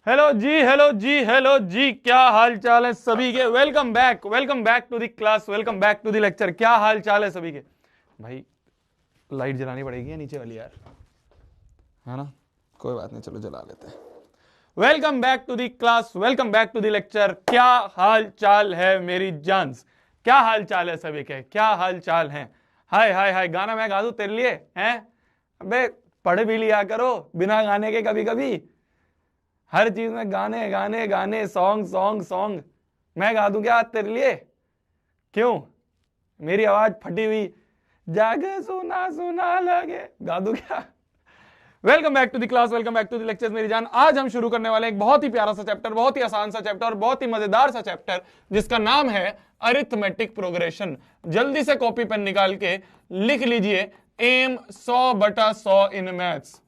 Hello ji, hello ji, hello ji, क्या हाल चाल है सभी के। Welcome back to the class, welcome back to the lecture. क्या हाल चाल है सभी के। भाई लाइट जलानी पड़ेगी नीचे वाली यार, है ना। कोई बात नहीं, चलो जला लेते हैं। Welcome back to the class, welcome back to the lecture. क्या हाल चाल है मेरी जान्स, क्या हाल चाल है सभी के, क्या हाल चाल है। हाय हाय हाय, गाना मैं गा दूं तेरे लिए हैं। अबे पढ़ भी लिया करो बिना गाने के कभी कभी। हर चीज में गाने गाने गाने, सॉन्ग सॉन्ग सॉन्ग। मैं गा दूं क्या आज तेरे लिए? क्यों? मेरी आवाज फटी हुई जागे सुना सुना लगे, गा दूं क्या? Welcome back to the class, welcome back to the lectures मेरी जान। आज हम शुरू करने वाले एक बहुत ही प्यारा सा चैप्टर, बहुत ही आसान सा चैप्टर और बहुत ही मजेदार सा चैप्टर, जिसका नाम है अरिथमेटिक प्रोग्रेशन। जल्दी से कॉपी पेन निकाल के लिख लीजिए एम 100/100 इन मैथ्स।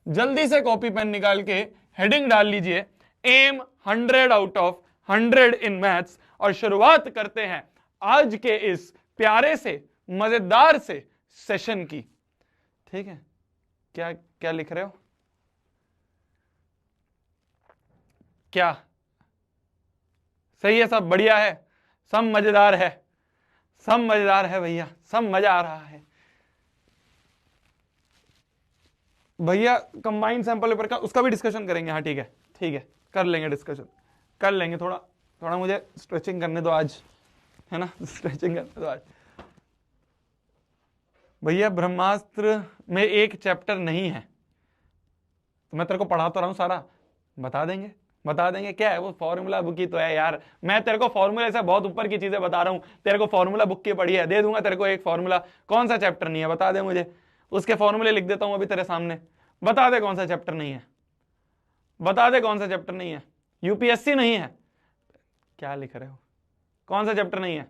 जल्दी से कॉपी पेन निकाल के हेडिंग डाल लीजिए aim 100 out of 100 in maths. और शुरुआत करते हैं आज के इस प्यारे से मजेदार से सेशन की। ठीक है, क्या क्या लिख रहे हो? क्या सही है? सब बढ़िया है, सब मजेदार है, सब मजेदार है भैया, सब मजा आ रहा है भैया। कंबाइंड सैंपल पेपर का उसका भी डिस्कशन करेंगे। हाँ ठीक है, ठीक है, कर लेंगे डिस्कशन, कर लेंगे। थोड़ा थोड़ा मुझे स्ट्रेचिंग करने दो आज, है ना। स्ट्रेचिंग करने दो आज भैया। ब्रह्मास्त्र में एक चैप्टर नहीं है तो मैं तेरे को पढ़ा तो रहा हूं सारा। बता देंगे, बता देंगे। क्या है वो? फॉर्मूला बुक ही तो है यार। मैं तेरे को फॉर्मूले से बहुत ऊपर की चीजें बता रहा हूं। तेरे को फॉर्मूला बुक की पढ़ी है, दे दूंगा तेरे को एक फॉर्मूला। कौन सा चैप्टर नहीं है बता दे मुझे, उसके फॉर्मूले लिख देता हूं अभी तेरे सामने। बता दे कौन सा चैप्टर नहीं है, बता दे कौन सा चैप्टर नहीं है। यूपीएससी नहीं है? क्या लिख रहे हो? कौन सा चैप्टर नहीं है?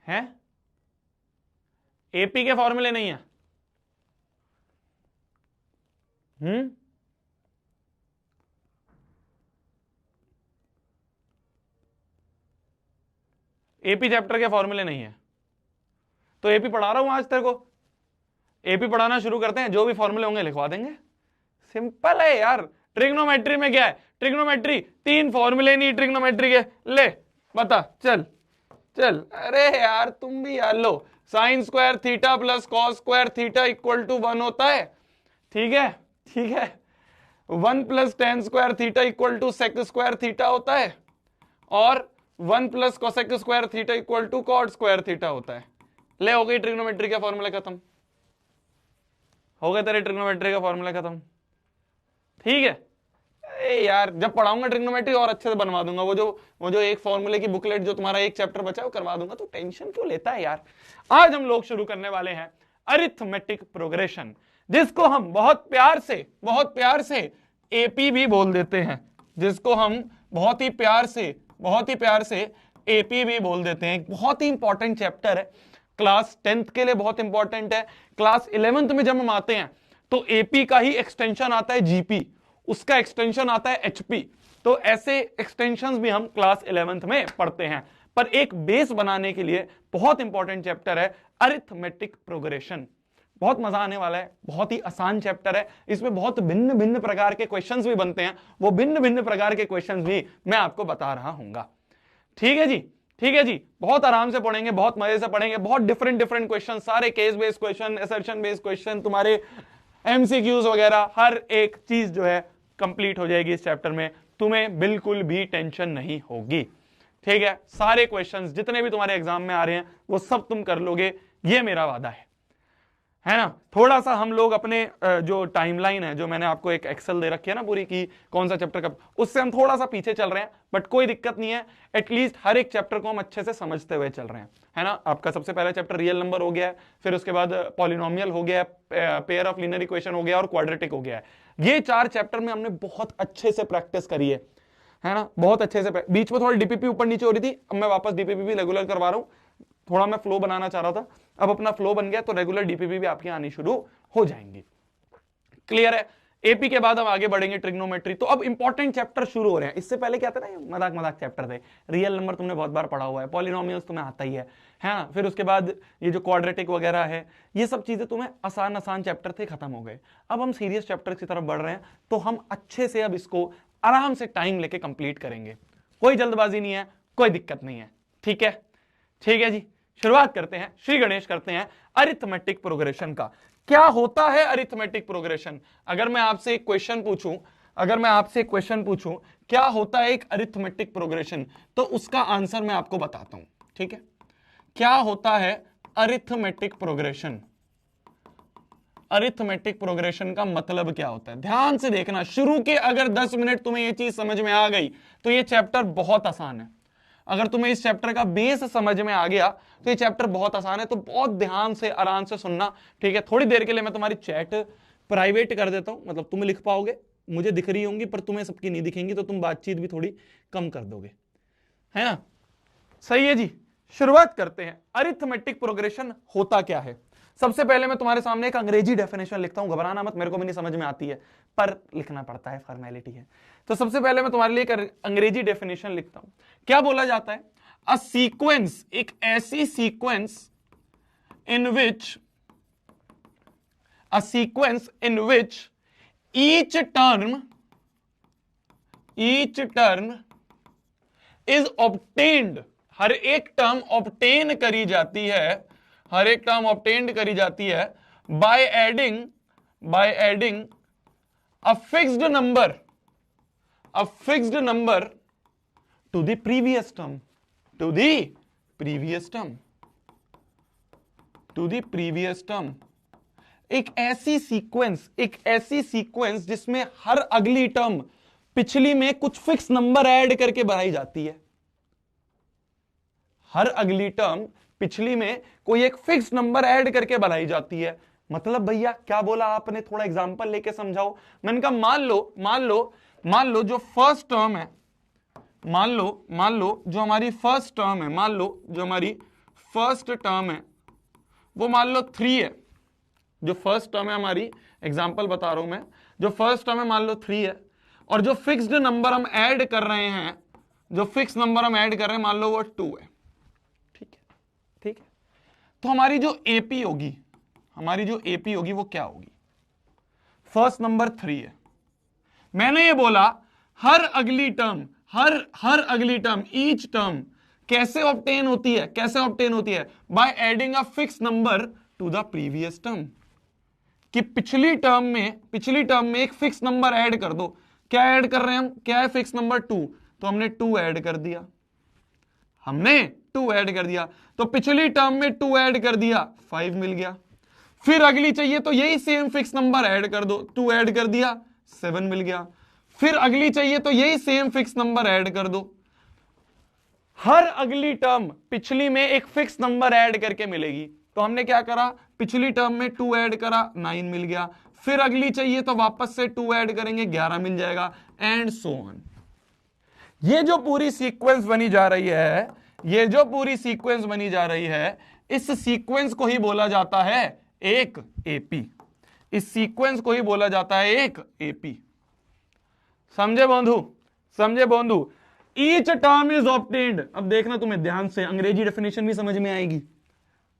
हैं? एपी के फॉर्मूले नहीं है? हम्म, एपी चैप्टर के फॉर्मूले नहीं है तो एपी पढ़ा रहा हूं आज तेरे को। एपी पढ़ाना शुरू करते हैं, जो भी फॉर्मूले होंगे लिखवा देंगे। सिंपल है यार। ट्रिग्नोमेट्री में क्या है? ट्रिग्नोमेट्री 3 फॉर्मूले नहीं ट्रिग्नोमेट्री के। ले बता, चल चल। अरे यार तुम भी यार, लो sine square theta plus cos square theta equal to 1 होता है। ठीक है, ठीक है। 1 plus tan square theta equal to sec square theta होता है। और 1 plus cosec square theta equal to cot square theta होता है। ले, हो गई ट्रिग्नोमेट्री का फॉर्मूला खत्म, हो गया तेरे ट्रिग्नोमेट्री का फॉर्मूला खत्म। ठीक है। यार जब पढ़ाऊंगा ट्रिग्नोमेट्री और अच्छे से बनवा दूंगा। वो जो एक फॉर्मूले की बुकलेट, जो तुम्हारा एक चैप्टर बचा है वो करवा दूंगा। तो टेंशन क्यों लेता है यार। आज हम लोग शुरू करने वाले हैं अरिथमेटिक प्रोग्रेशन, जिसको हम बहुत प्यार से एपी भी बोल देते हैं। जिसको हम बहुत ही प्यार से एपी भी बोल देते हैं। एक बहुत ही इंपॉर्टेंट चैप्टर है, क्लास 10th के लिए बहुत इंपॉर्टेंट है। क्लास 11th में जब हम आते हैं तो एपी का ही एक्सटेंशन आता है जीपी, उसका एक्सटेंशन आता है एचपी। तो ऐसे एक्सटेंशंस भी हम क्लास 11th में पढ़ते हैं। पर एक बेस बनाने के लिए बहुत इंपॉर्टेंट चैप्टर है अरिथमेटिक प्रोग्रेशन। बहुत मजा आने वाला है, बहुत ही आसान चैप्टर है। इसमें बहुत भिन्न भिन्न प्रकार के क्वेश्चंस भी बनते हैं। वो भिन्न भिन्न प्रकार के क्वेश्चंस भी मैं आपको बता रहा हूंगा। ठीक है जी, ठीक है जी। बहुत आराम से पढ़ेंगे, बहुत मजे से पढ़ेंगे। बहुत डिफरेंट डिफरेंट क्वेश्चन, सारे case based question, assertion based question, तुम्हारे एमसीक्यूज वगैरह, हर एक चीज जो है कंप्लीट हो जाएगी इस चैप्टर में। तुम्हें बिल्कुल भी टेंशन नहीं होगी। ठीक है, सारे क्वेश्चंस जितने भी तुम्हारे एग्जाम में आ रहे हैं वो सब तुम कर लोगे, ये मेरा वादा है ना। थोड़ा सा हम लोग अपने जो टाइमलाइन है, जो मैंने आपको एक एक्सेल दे रखी है ना पूरी, की कौन सा चैप्टर कब, उससे हम थोड़ा सा पीछे चल रहे हैं। बट कोई दिक्कत नहीं है, एटलीस्ट हर एक चैप्टर को हम अच्छे से समझते हुए चल रहे हैं, है ना। आपका सबसे पहला चैप्टर रियल नंबर हो गया है, फिर उसके बाद पॉलिनोमियल हो गया है, पेयर ऑफ लीनियर इक्वेशन हो गया और क्वाड्रेटिक हो गया है। ये 4 चैप्टर में हमने बहुत अच्छे से प्रैक्टिस करी है ना। बहुत अच्छे से। बीच में थोड़ी डीपीपी ऊपर नीचे हो रही थी, अब मैं वापस डीपीपी भी रेगुलर करवा रहा हूं। थोड़ा मैं फ्लो बनाना चाह रहा था, अब अपना फ्लो बन गया तो रेगुलर डीपीपी भी आपकी आनी शुरू हो जाएंगी। क्लियर है? एपी के बाद हम आगे बढ़ेंगे ट्रिग्नोमेट्री। तो अब इंपॉर्टेंट चैप्टर शुरू हो रहे हैं। इससे पहले क्या था ना, मजाक मजाक चैप्टर थे। रियल नंबर तुमने बहुत बार पढ़ा हुआ है, पॉलिनोमियल्स तुम्हें आता ही है ना। फिर उसके बाद ये जो क्वाड्रेटिक वगैरह है, ये सब चीजें तुम्हें आसान आसान चैप्टर थे, खत्म हो गए। अब हम सीरियस चैप्टर की तरफ बढ़ रहे हैं, तो हम अच्छे से अब इसको आराम से टाइम लेके कंप्लीट करेंगे। कोई जल्दबाजी नहीं है, कोई दिक्कत नहीं है, ठीक है? ठीक है जी, शुरुआत करते हैं, श्री गणेश करते हैं अरिथमेटिक प्रोग्रेशन का। क्या होता है अरिथमेटिक प्रोग्रेशन? अगर मैं आपसे एक क्वेश्चन पूछूं, क्या होता है एक अरिथमेटिक प्रोग्रेशन, तो उसका आंसर मैं आपको बताता हूं, ठीक है? क्या होता है अरिथमेटिक प्रोग्रेशन? अरिथमेटिक प्रोग्रेशन का मतलब क्या होता है? ध्यान से देखना, शुरू के अगर 10 मिनट तुम्हें यह चीज समझ में आ गई तो यह चैप्टर बहुत आसान है। अगर तुम्हें इस चैप्टर का बेस समझ में आ गया तो ये चैप्टर बहुत आसान है। तो बहुत ध्यान से आराम से सुनना, ठीक है? थोड़ी देर के लिए मैं तुम्हारी चैट प्राइवेट कर देता हूं, मतलब तुम लिख पाओगे, मुझे दिख रही होंगी पर तुम्हें सबकी नहीं दिखेंगी, तो तुम बातचीत भी थोड़ी कम कर दोगे, है ना? सही है जी, शुरुआत करते हैं। अरिथमेटिक प्रोग्रेशन होता क्या है? सबसे पहले मैं तुम्हारे सामने एक अंग्रेजी डेफिनेशन लिखता हूं, घबराना मत, मेरे को भी नहीं समझ में आती है पर लिखना पड़ता है, फॉर्मेलिटी है। तो सबसे पहले मैं तुम्हारे लिए एक अंग्रेजी डेफिनेशन लिखता हूं। क्या बोला जाता है? अ सीक्वेंस, एक ऐसी sequence in which each term is obtained, हर एक टर्म ऑब्टेन करी जाती है, by adding a fixed number to the previous term, एक ऐसी सीक्वेंस जिसमें हर अगली टर्म पिछली में कुछ फिक्स नंबर ऐड करके बढ़ाई जाती है। हर अगली टर्म पिछली में कोई एक फिक्स नंबर ऐड करके बढ़ाई जाती है। मतलब भैया क्या बोला आपने, थोड़ा एग्जांपल लेके समझाओ। मैंने कहा मान लो जो फर्स्ट टर्म है, मान लो जो हमारी फर्स्ट टर्म है वो मान लो 3 है। जो फर्स्ट टर्म है हमारी, एग्जांपल बता रहा हूं मैं, जो फर्स्ट टर्म है मान लो 3 है, और जो फिक्स्ड नंबर हम ऐड कर रहे हैं, मान लो वो 2 है। ठीक है, तो हमारी जो एपी होगी वो क्या होगी? फर्स्ट नंबर 3 है। मैंने ये बोला हर अगली टर्म ईच टर्म कैसे ऑब्टेन होती है? By adding a fix number to the previous term, कि पिछली टर्म में एक फिक्स नंबर ऐड कर दो। क्या ऐड कर रहे हैं हम? क्या है फिक्स नंबर? 2, तो हमने 2 ऐड कर दिया, तो पिछली टर्म में 2 ऐड कर दिया, 5 मिल गया। फिर अगली चाहिए तो यही सेम फिक्स नंबर ऐड कर दो, 2 ऐड कर दिया, 7 मिल गया। फिर अगली चाहिए तो यही सेम फिक्स नंबर ऐड कर दो। हर अगली टर्म पिछली में एक फिक्स नंबर ऐड करके मिलेगी। तो हमने क्या करा, पिछली टर्म में 2 ऐड करा, 9 मिल गया। फिर अगली चाहिए तो वापस से 2 ऐड करेंगे, 11 मिल जाएगा, एंड सो ऑन। ये जो पूरी सीक्वेंस बनी जा रही है, इस सीक्वेंस को ही बोला जाता है एक एपी। समझे बंधु? Each term is obtained. अब देखना तुम्हें ध्यान से, अंग्रेजी डेफिनेशन भी समझ में आएगी।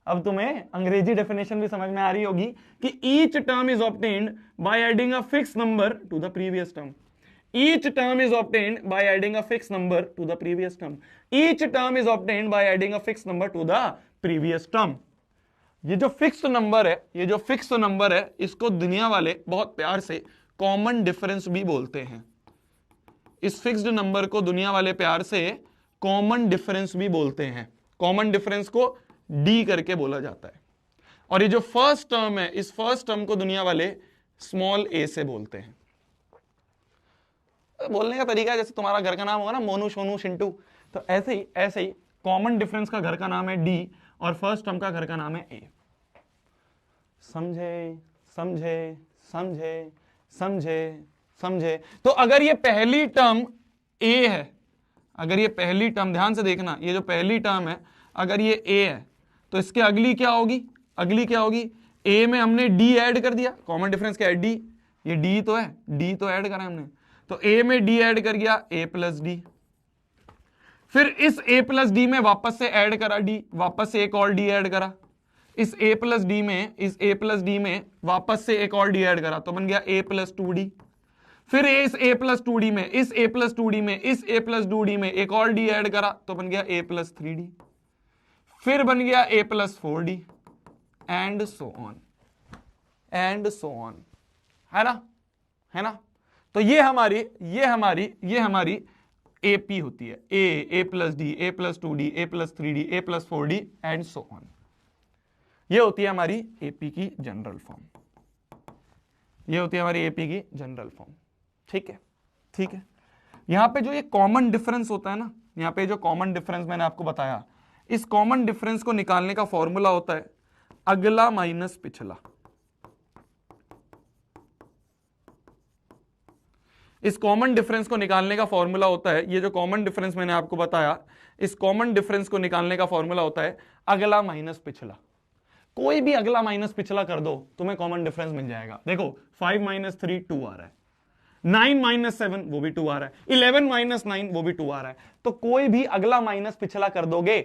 अब तुम्हें अंग्रेजी डेफिनेशन भी समझ में आ रही होगी कि each term is obtained by adding a fix number to the previous term. Each term is obtained by adding a fixed number to the previous term. Each term is obtained by adding a fixed number to the previous term. ये जो fixed number है, इसको दुनिया वाले बहुत प्यार से common difference भी बोलते हैं। इस फिक्स्ड नंबर को दुनिया वाले प्यार से कॉमन डिफरेंस भी बोलते हैं। कॉमन डिफरेंस को डी करके बोला जाता है। और ये जो फर्स्ट टर्म है, इस फर्स्ट टर्म को दुनिया वाले स्मॉल ए से बोलते हैं। बोलने का तरीका जैसे तुम्हारा घर का नाम होगा ना, मोनू, सोनू, चिंटू, तो ऐसे ही कॉमन डिफरेंस का घर का नाम है डी और फर्स्ट टर्म का घर का नाम है ए। समझे? तो अगर ये पहली टर्म ए है, ध्यान से देखना, ये जो पहली टर्म है अगर ये ए है तो इसके अगली क्या होगी? ए में हमने डी ऐड कर दिया, कॉमन डिफरेंस क्या है? डी। ये डी तो है, डी तो ऐड करा हमने, तो ए में डी ऐड कर गया, ए प्लस डी। फिर इस a प्लस डी में वापस से ऐड करा डी, वापस से एक और डी ऐड करा, इस a प्लस डी में, इस a प्लस डी में वापस से एक और डी ऐड करा, तो बन गया a प्लस टू डी। फिर इस a प्लस टू डी में, इस a प्लस टू डी में, इस a प्लस टू डी में एक और डी ऐड करा, तो बन गया a प्लस थ्री डी। फिर बन गया a plus four D, and so on, and so on, है ना, है ना। तो ये हमारी AP होती है, A plus D, A plus two D, A plus three D, A plus four D, and so on. ये होती है हमारी AP की जनरल फॉर्म, ये होती है हमारी AP की जनरल फॉर्म। ठीक है, ठीक है। यहां पे जो ये कॉमन डिफरेंस होता है ना, यहां पे जो कॉमन डिफरेंस मैंने आपको बताया, इस कॉमन डिफरेंस को निकालने का फॉर्मूला होता है अगला माइनस पिछला। इस कॉमन डिफरेंस को निकालने का फॉर्मूला होता है, ये जो कॉमन डिफरेंस मैंने आपको बताया, इस कॉमन डिफरेंस को निकालने का फॉर्मूला होता है अगला माइनस पिछला। कोई भी अगला माइनस पिछला कर दो, तुम्हें कॉमन डिफरेंस मिल जाएगा। देखो 5 माइनस 3 2 आ रहा है, 9 माइनस 7 वो भी 2 आ रहा है, 11 माइनस 9 वो भी 2 आ रहा है। तो कोई भी अगला माइनस पिछला कर दोगे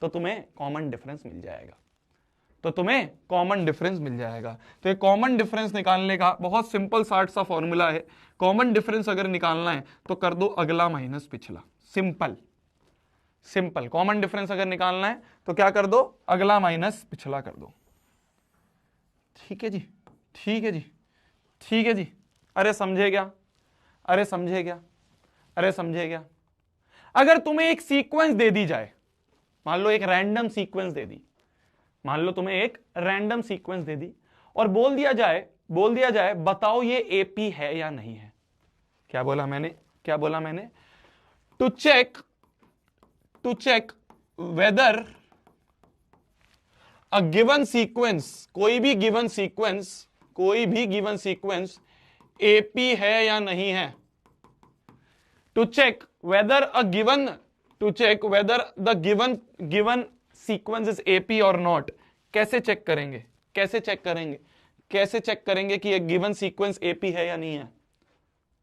तो तुम्हें कॉमन डिफरेंस मिल जाएगा, तो तुम्हें कॉमन डिफरेंस मिल जाएगा। तो ये कॉमन डिफरेंस निकालने का बहुत सिंपल सार्ट सा फॉर्मूला है। कॉमन डिफरेंस अगर निकालना है तो कर दो अगला माइनस पिछला, सिंपल सिंपल। कॉमन डिफरेंस अगर निकालना है तो क्या कर दो, अगला माइनस पिछला कर दो। ठीक है जी, ठीक है जी, ठीक है जी। अरे समझे क्या, अरे समझे क्या, अरे समझे क्या। अगर तुम्हें एक सीक्वेंस दे दी जाए, मान लो एक रैंडम सीक्वेंस दे दी, मान लो तुम्हें एक रैंडम सीक्वेंस दे दी और बोल दिया जाए बताओ ये AP है या नहीं है। क्या बोला मैंने, क्या बोला मैंने, to check whether a given sequence, कोई भी गिवन सीक्वेंस AP है या नहीं है। To check whether the given sequence is AP और नॉट। कैसे चेक करेंगे, कैसे चेक करेंगे, कैसे चेक करेंगे कि एक गिवन सीक्वेंस AP है या नहीं है।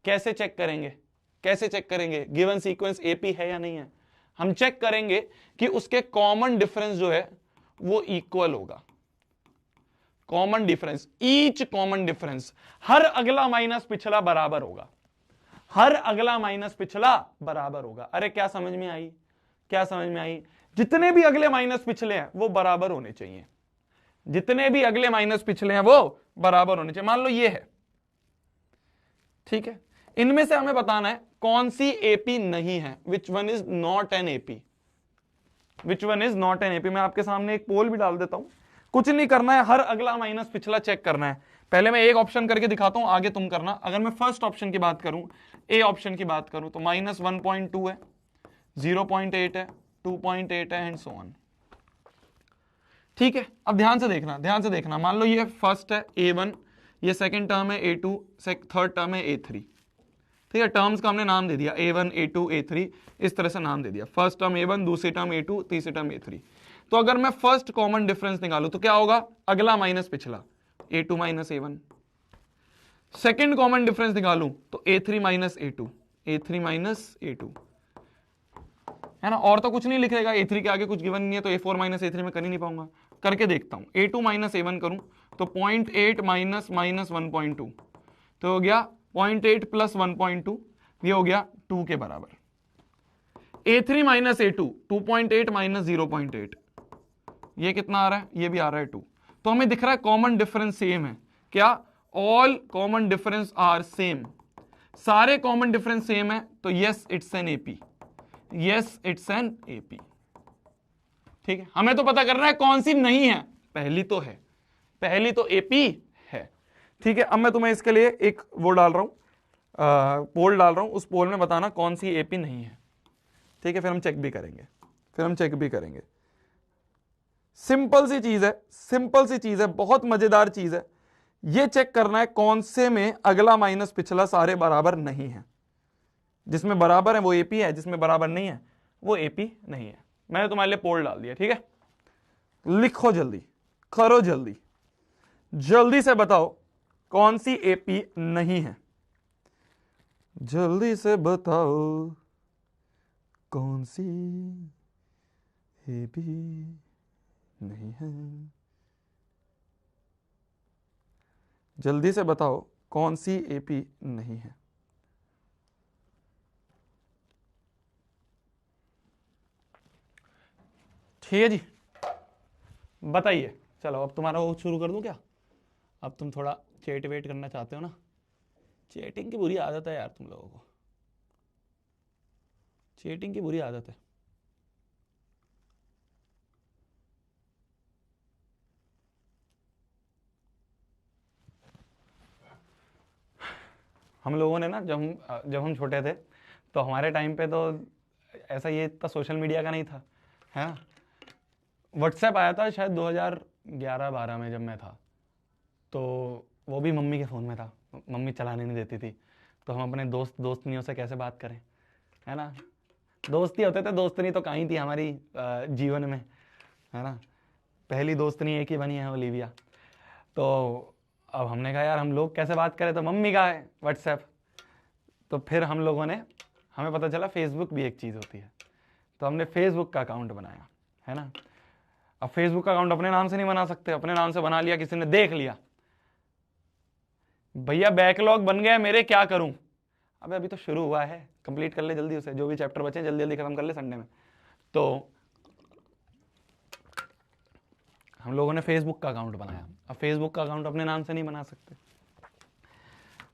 कैसे चेक करेंगे, कैसे चेक करेंगे गिवन सीक्वेंस AP है या नहीं है। हम चेक करेंगे कि उसके कॉमन डिफरेंस जो है वो इक्वल होगा। Common difference, each common difference, हर अगला माइनस पिछला बराबर होगा, हर अगला माइनस पिछला बराबर होगा। अरे क्या समझ में आई, क्या समझ में आई। जितने भी अगले माइनस पिछले हैं वो बराबर होने चाहिए, जितने भी अगले माइनस पिछले हैं वो बराबर होने चाहिए। मान लो ये है, ठीक है, इनमें से हमें बताना है कौन सी AP नहीं है, which one is not an AP, which one is not an AP। मैं आपके सामने एक पोल भी डाल देता हूं, कुछ नहीं करना है, हर अगला माइनस पिछला चेक करना है। पहले मैं एक ऑप्शन करके दिखाता हूं, आगे तुम करना। अगर मैं फर्स्ट ऑप्शन की बात करूं, A ऑप्शन की बात करूं, तो -1.2 है, 0.8 है, 2.8 है, एंड सो ऑन। ठीक है, अब ध्यान से देखना, ध्यान से देखना। मान लो ये फर्स्ट है A1, ये सेकंड टर्म है A2, थर्ड टर्म है A3। ठीक है, टर्म्स का हमने नाम दे दिया A1 A2 A3, इस तरह से नाम दे दिया। फर्स्ट टर्म A1, दूसरी टर्म A2, तीसरी टर्म A3। तो अगर मैं फर्स्ट कॉमन डिफरेंस निकालूं तो क्या होगा, अगला माइनस पिछला, A2 minus A1। Second common difference निकालूं तो A3 minus A2, A3 minus A2, है ना। और तो कुछ नहीं लिखेगा, A3 के आगे कुछ गिवन नहीं है, तो A4 माइनस A3 में कर ही नहीं पाऊंगा। करके देखता हूं, A2 माइनस A1 करूं तो 0.8 माइनस 1.2, तो हो गया 0.8 प्लस 1.2, ये हो गया 2 के बराबर। A3 माइनस A2, 2.8 माइनस 0.8, ये कितना आ रहा है, ये भी आ रहा है 2। तो हमें दिख रहा है कॉमन डिफरेंस सेम है। क्या, all common difference are same, सारे कॉमन डिफरेंस सेम है, तो yes it's an AP, yes it's an AP। ठीक है, हमें तो पता करना है कौन सी नहीं है, पहली तो है, पहली तो AP है। ठीक है, अब मैं तुम्हें इसके लिए एक वो डाल रहा हूं, पोल डाल रहा हूं, उस पोल में बताना कौन सी AP नहीं है। ठीक है, फिर हम चेक भी करेंगे, फिर हम चेक भी करेंगे। सिंपल सी चीज है, सिंपल सी चीज है, बहुत मजेदार चीज है। ये चेक करना है कौन से में अगला माइनस पिछला सारे बराबर नहीं है। जिसमें बराबर है वो AP है, जिसमें बराबर नहीं है वो AP नहीं है। मैंने तुम्हारे लिए पोल डाल दिया, ठीक है, लिखो जल्दी, करो जल्दी, जल्दी से बताओ कौन सी एपी नहीं है? जल्दी से बताओ कौन सी एपी नहीं है? जल्दी से बताओ कौन सी एपी नहीं है? ठीक है जी, बताइए। चलो अब तुम्हारा वो शुरू कर दूं क्या? अब तुम थोड़ा चैट वेट करना चाहते हो ना? चैटिंग की बुरी आदत है यार तुम लोगों को, चैटिंग की बुरी आदत है। हम लोगों ने ना जब हम छोटे थे तो हमारे टाइम पे तो ऐसा ये इतना सोशल मीडिया का नहीं था, है ना? व्हाट्सएप आया था शायद 2011-12 में जब मैं था, तो वो भी मम्मी के फ़ोन में था, मम्मी चलाने नहीं देती थी। तो हम अपने दोस्तनियों से कैसे बात करें, है ना? दोस्त ही होते थे, दोस्तनी तो कहीं थी हमारी जीवन में, है ना? पहली दोस्तनी एक ही बनी है, ओलिविया। तो अब हमने कहा यार हम लोग कैसे बात करें, तो मम्मी का है व्हाट्सएप। तो फिर हम लोगों ने, हमें पता चला फेसबुक भी एक चीज़ होती है, तो हमने फेसबुक का अकाउंट बनाया, है ना? अब फेसबुक का अकाउंट अपने नाम से नहीं बना सकते, अपने नाम से बना लिया, किसी ने देख लिया, भैया बैकलॉग बन गया मेरे, क्या करूं? अबे अभी तो शुरू हुआ है, कंप्लीट कर ले जल्दी उसे, जो भी चैप्टर बचे जल्दी जल्दी खत्म कर ले संडे में। तो हम लोगों ने फेसबुक का अकाउंट बनाया। अब फेसबुक का अकाउंट अपने नाम से नहीं बना सकते,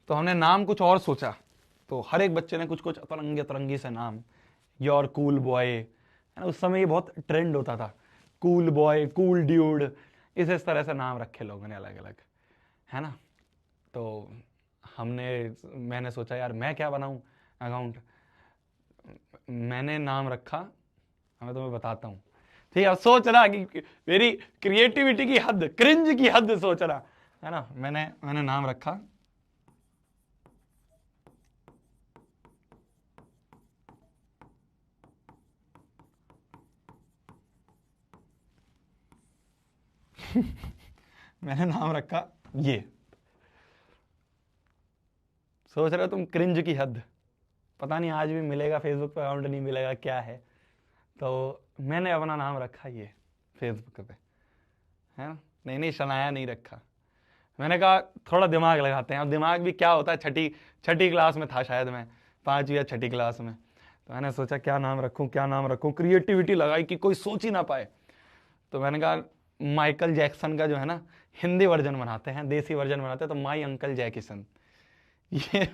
तो हमने नाम कुछ और सोचा। तो हर एक बच्चे ने कुछ कुछ अतरंगी अतरंगी से नाम, योर कूल बॉय, है ना? उस समय ये बहुत ट्रेंड होता था, कूल बॉय, कूल ड्यूड, इस तरह से नाम रखे लोगों ने अलग अलग, है ना? तो मैंने सोचा यार मैं क्या बनाऊं अकाउंट। मैंने नाम रखा, मैं तुम्हें बताता हूँ, ठीक है? अब सोच रहा कि मेरी क्रिएटिविटी की हद, क्रिंज की हद सोच रहा, है ना? मैंने नाम रखा मैंने नाम रखा ये, सोच रहे हो तुम क्रिंज की हद, पता नहीं आज भी मिलेगा फेसबुक पे अकाउंट, नहीं मिलेगा, क्या है? तो मैंने अपना नाम रखा ये फेसबुक पे, है ना? नहीं शनाया नहीं रखा। मैंने कहा थोड़ा दिमाग लगाते हैं। अब दिमाग भी क्या होता है, छठी क्लास में था शायद मैं, 5वीं या 6ठी क्लास में। तो मैंने सोचा क्या नाम रखूं, क्रिएटिविटी लगाई कि कोई सोच ही ना पाए। तो मैंने कहा माइकल जैक्सन का जो है ना हिंदी वर्जन बनाते हैं, देसी वर्जन बनाते हैं, तो माई अंकल जैकिसन। ये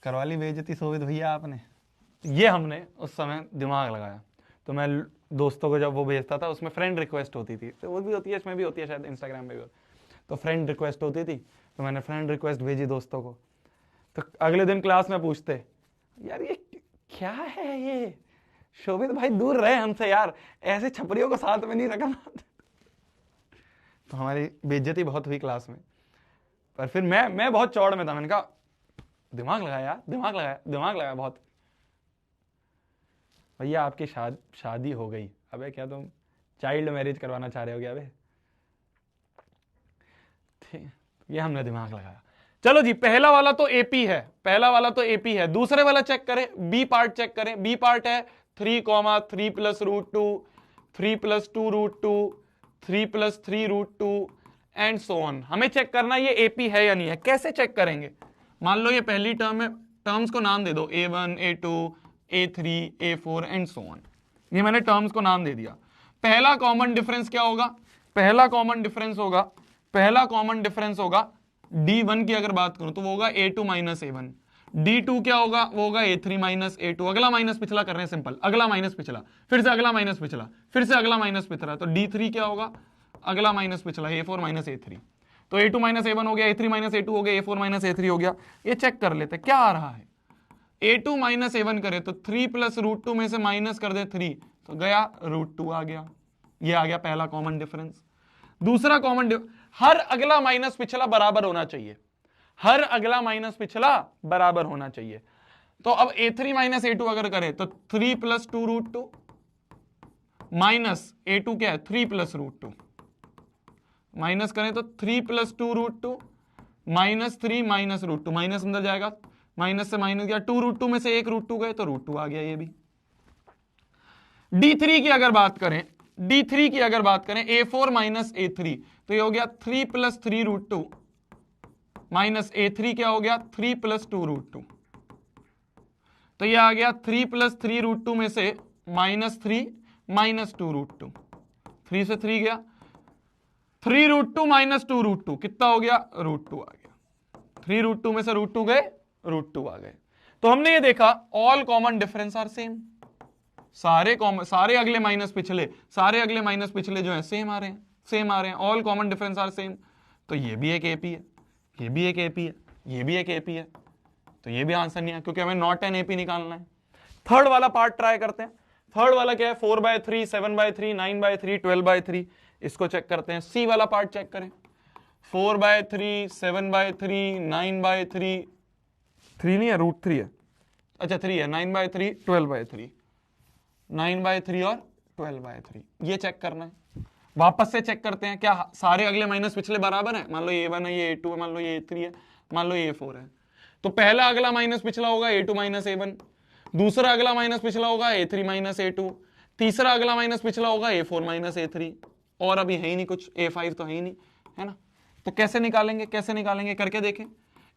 करवा ली बेइज्जती शोभित भैया आपने। ये हमने उस समय दिमाग लगाया। तो मैं दोस्तों को जब वो भेजता था, उसमें फ्रेंड रिक्वेस्ट होती थी, तो वो भी होती है, इसमें भी होती है शायद, इंस्टाग्राम में भी होती, तो फ्रेंड रिक्वेस्ट होती थी। तो मैंने फ्रेंड रिक्वेस्ट भेजी दोस्तों को। तो अगले दिन क्लास में पूछते, यार ये क्या है, ये शोभित भाई दूर रहे हमसे यार, ऐसे छपरियों को साथ में नहीं रखना। तो हमारी बेइज्जती बहुत हुई क्लास में। पर फिर मैं बहुत चौड़ में था, मैंने कहा दिमाग लगाया, दिमाग लगाया बहुत। भैया आपकी शादी हो गई, अबे क्या तुम चाइल्ड मैरिज करवाना चाह रहे हो क्या? अबे ठीक, ये हमने दिमाग लगाया। चलो जी, पहला वाला तो एपी है, दूसरे वाला चेक करें, बी पार्ट चेक करें। बी पार्ट है 3, 3 + √2, 3 + 2√2, 3 + 3√2 एंड सो ऑन। हमें चेक करना ये एपी है या नहीं है। कैसे चेक करेंगे? मान लो ये पहली टर्म है, टर्म्स को नाम दे दो, A1, A2, A3, A4 and so on. ये मैंने टर्म्स को नाम दे दिया। पहला कॉमन डिफरेंस क्या होगा? पहला कॉमन डिफरेंस होगा D1 की अगर बात करूं तो वो होगा A2 - A1। D2 क्या होगा? वो होगा A3 - A2। अगला माइनस पिछला कर रहे हैं, सिंपल, अगला माइनस पिछला, फिर से अगला माइनस पिछला, फिर से अगला माइनस पिछला। तो D3 क्या होगा? अगला माइनस पिछला, A4 - A3। तो A2 - A1 हो गया, A3 - A2 हो गया, A4 - A3 हो गया। ये चेक कर लेते क्या आ रहा है। A2 - A1 करे तो 3 + √2 में से माइनस कर दे 3, तो गया √2 आ गया। ये आ गया पहला कॉमन डिफरेंस। दूसरा कॉमन हर अगला माइनस पिछला बराबर होना चाहिए, हर अगला माइनस पिछला बराबर होना चाहिए। तो अब A3 - A2 अगर करें तो 3 + 2√2 माइनस A2 क्या है? 3 + √2 माइनस करें तो 3 प्लस 2√2 माइनस 3 माइनस √2, माइनस अंदर जाएगा, माइनस से माइनस गया, 2√2 में से एक √2 गए तो √2 आ गया ये भी। D3 की अगर बात करें, D3 की अगर बात करें A4 माइनस A3, तो ये हो गया 3 प्लस 3√2 माइनस A3 क्या हो गया 3 प्लस 2√2, तो ये आ गया 3 प्लस 3√2 में से माइनस 3 माइनस 2√2, 3 से 3 गया, 3√2 माइनस 2√2 कितना हो गया √2 आ गया, 3√2 में से √2 गए, √2 आ गए। तो हमने ये देखा all common difference are same, सारे अगले माइनस पिछले, सारे अगले माइनस पिछले जो है सेम आ रहे हैं, सेम आ रहे हैं, all common difference are same. तो ये भी एक एपी है, ये भी एक एपी है, ये भी एक एपी है, तो ये भी आंसर नहीं है क्योंकि हमें नॉट एन एपी निकालना है। थर्ड वाला पार्ट ट्राई करते हैं। थर्ड वाला क्या है 4/3, 7/3, 9/3, 12/3, इसको चेक करते हैं। सी वाला पार्ट चेक करें, 4/3, 7/3, 9/3, 3 नहीं है √3 है, अच्छा 3 है, 9/3, 12/3, 9/3 और 12/3, ये चेक करना है। वापस से चेक करते हैं क्या सारे अगले माइनस पिछले बराबर हैं। मान लो ये A1 है, ये A2 है, मान लो ये A3 है, मान लो ये A4 है, तो पहला अगला माइनस पिछला होगा A2 माइनस A1, दूसरा अगला माइनस पिछला होगा A3 माइनस A2, तीसरा अगला माइनस पिछला होगा A4 माइनस A3, और अभी है ही नहीं कुछ, A5 तो है ही नहीं, है ना। तो कैसे निकालेंगे, कैसे निकालेंगे करके देखें।